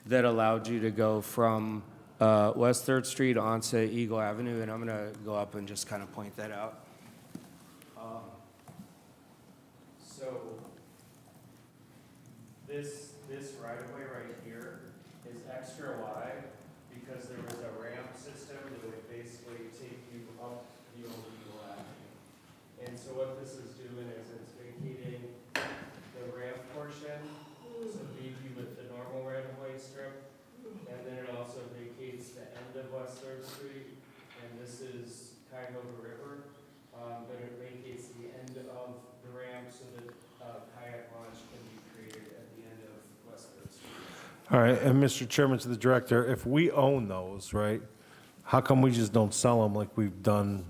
that allowed you to go from West 3rd Street onto Eagle Avenue, and I'm going to go up and just kind of point that out. So this right-of-way right here is extra wide because there was a ramp system that would basically take you up the old Eagle Avenue. And so what this is doing is it's vacating the ramp portion, so leave you with the normal right-of-way strip, and then it also vacates the end of West 3rd Street, and this is Cuyahoga River, but it vacates the end of the ramp so that kayak launch can be created at the end of West 3rd Street. All right, and Mr. Chairman, to the director, if we own those, right, how come we just don't sell them like we've done?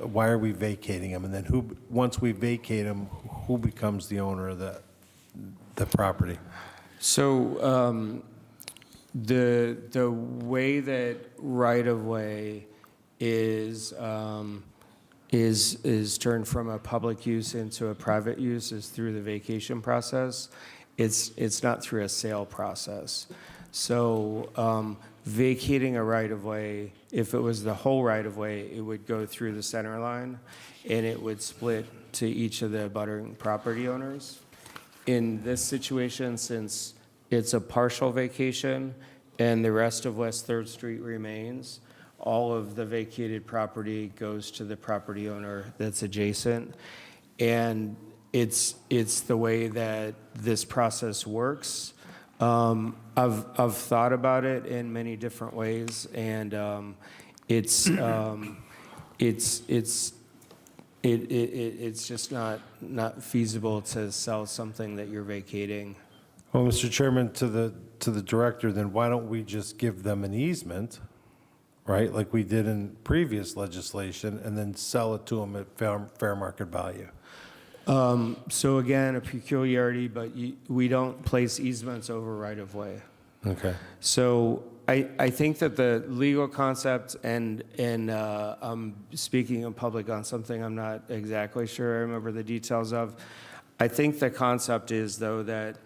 Why are we vacating them? And then once we vacate them, who becomes the owner of the property? So the way that right-of-way is turned from a public use into a private use is through the vacation process. It's not through a sale process. So vacating a right-of-way, if it was the whole right-of-way, it would go through the center line, and it would split to each of the abutting property owners. In this situation, since it's a partial vacation and the rest of West Third Street remains, all of the vacated property goes to the property owner that's adjacent. And it's the way that this process works. I've thought about it in many different ways, and it's just not feasible to sell something that you're vacating. Well, Mr. Chairman, to the director, then why don't we just give them an easement, right, like we did in previous legislation, and then sell it to them at fair market value? So again, a peculiarity, but we don't place easements over right-of-way. Okay. So I think that the legal concept, and I'm speaking in public on something I'm not exactly sure I remember the details of. I think the concept is, though, that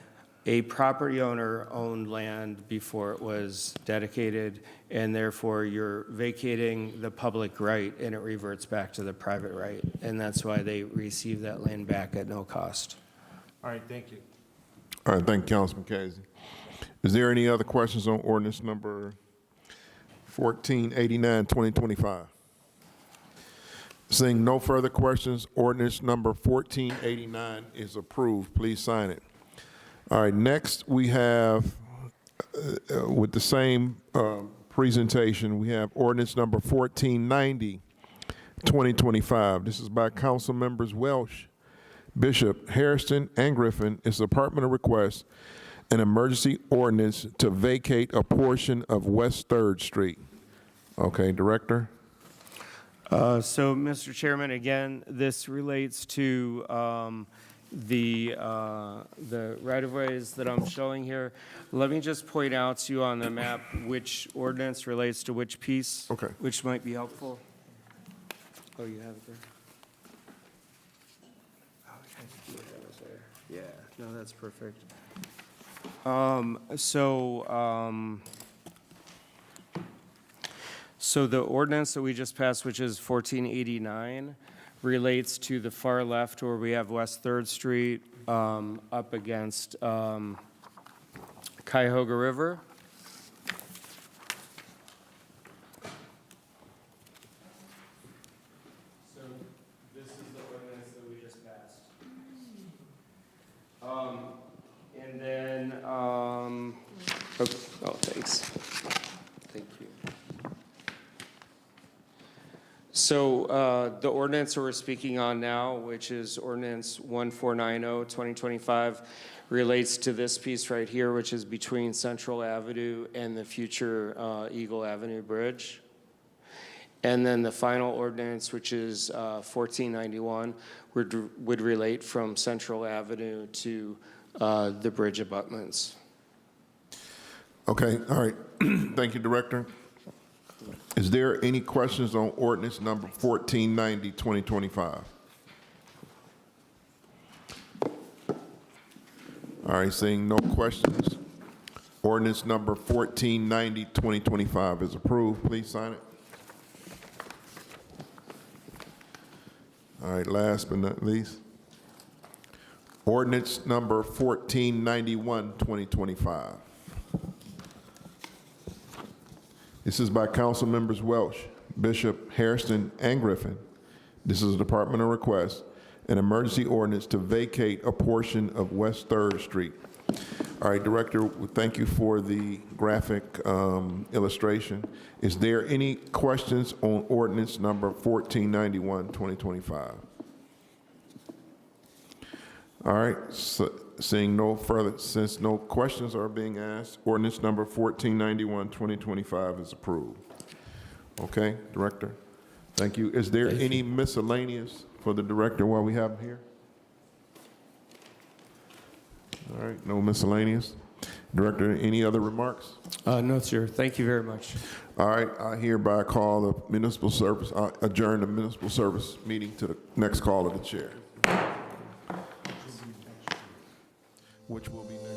a property owner owned land before it was dedicated, and therefore you're vacating the public right, and it reverts back to the private right. And that's why they receive that land back at no cost. All right, thank you. All right, thank you, Councilman Casey. Is there any other questions on ordinance number 1489, 2025? Seeing no further questions, ordinance number 1489 is approved. Please sign it. All right, next we have, with the same presentation, we have ordinance number 1490, 2025. This is by Council Members Welsh, Bishop, Hairston, and Griffin. It's the Department of Request, an emergency ordinance to vacate a portion of West 3rd Street. Okay, Director? So, Mr. Chairman, again, this relates to the right-of-ways that I'm showing here. Let me just point out to you on the map which ordinance relates to which piece. Okay. Which might be helpful. Oh, you have it there? Oh, I think you have it there. Yeah, no, that's perfect. So the ordinance that we just passed, which is 1489, relates to the far left where we have West 3rd Street up against Cuyahoga River. So this is the ordinance that we just passed. And then, thanks. Thank you. So the ordinance that we're speaking on now, which is ordinance 1490, 2025, relates to this piece right here, which is between Central Avenue and the future Eagle Avenue Bridge. And then the final ordinance, which is 1491, would relate from Central Avenue to the bridge abutments. Okay, all right. Thank you, Director. Is there any questions on ordinance number 1490, 2025? All right, seeing no questions, ordinance number 1490, 2025 is approved. Please sign it. All right, last but not least, ordinance number 1491, 2025. This is by Council Members Welsh, Bishop, Hairston, and Griffin. This is a departmental request, an emergency ordinance to vacate a portion of West 3rd Street. All right, Director, thank you for the graphic illustration. Is there any questions on ordinance number 1491, 2025? All right, so seeing no further, since no questions are being asked, ordinance number 1491, 2025 is approved. Okay, Director, thank you. Is there any miscellaneous for the Director while we have him here? All right, no miscellaneous. Director, any other remarks? No, sir. Thank you very much. All right, I hereby call the municipal service, adjourn the municipal service meeting to the next call of the chair. Which will be next.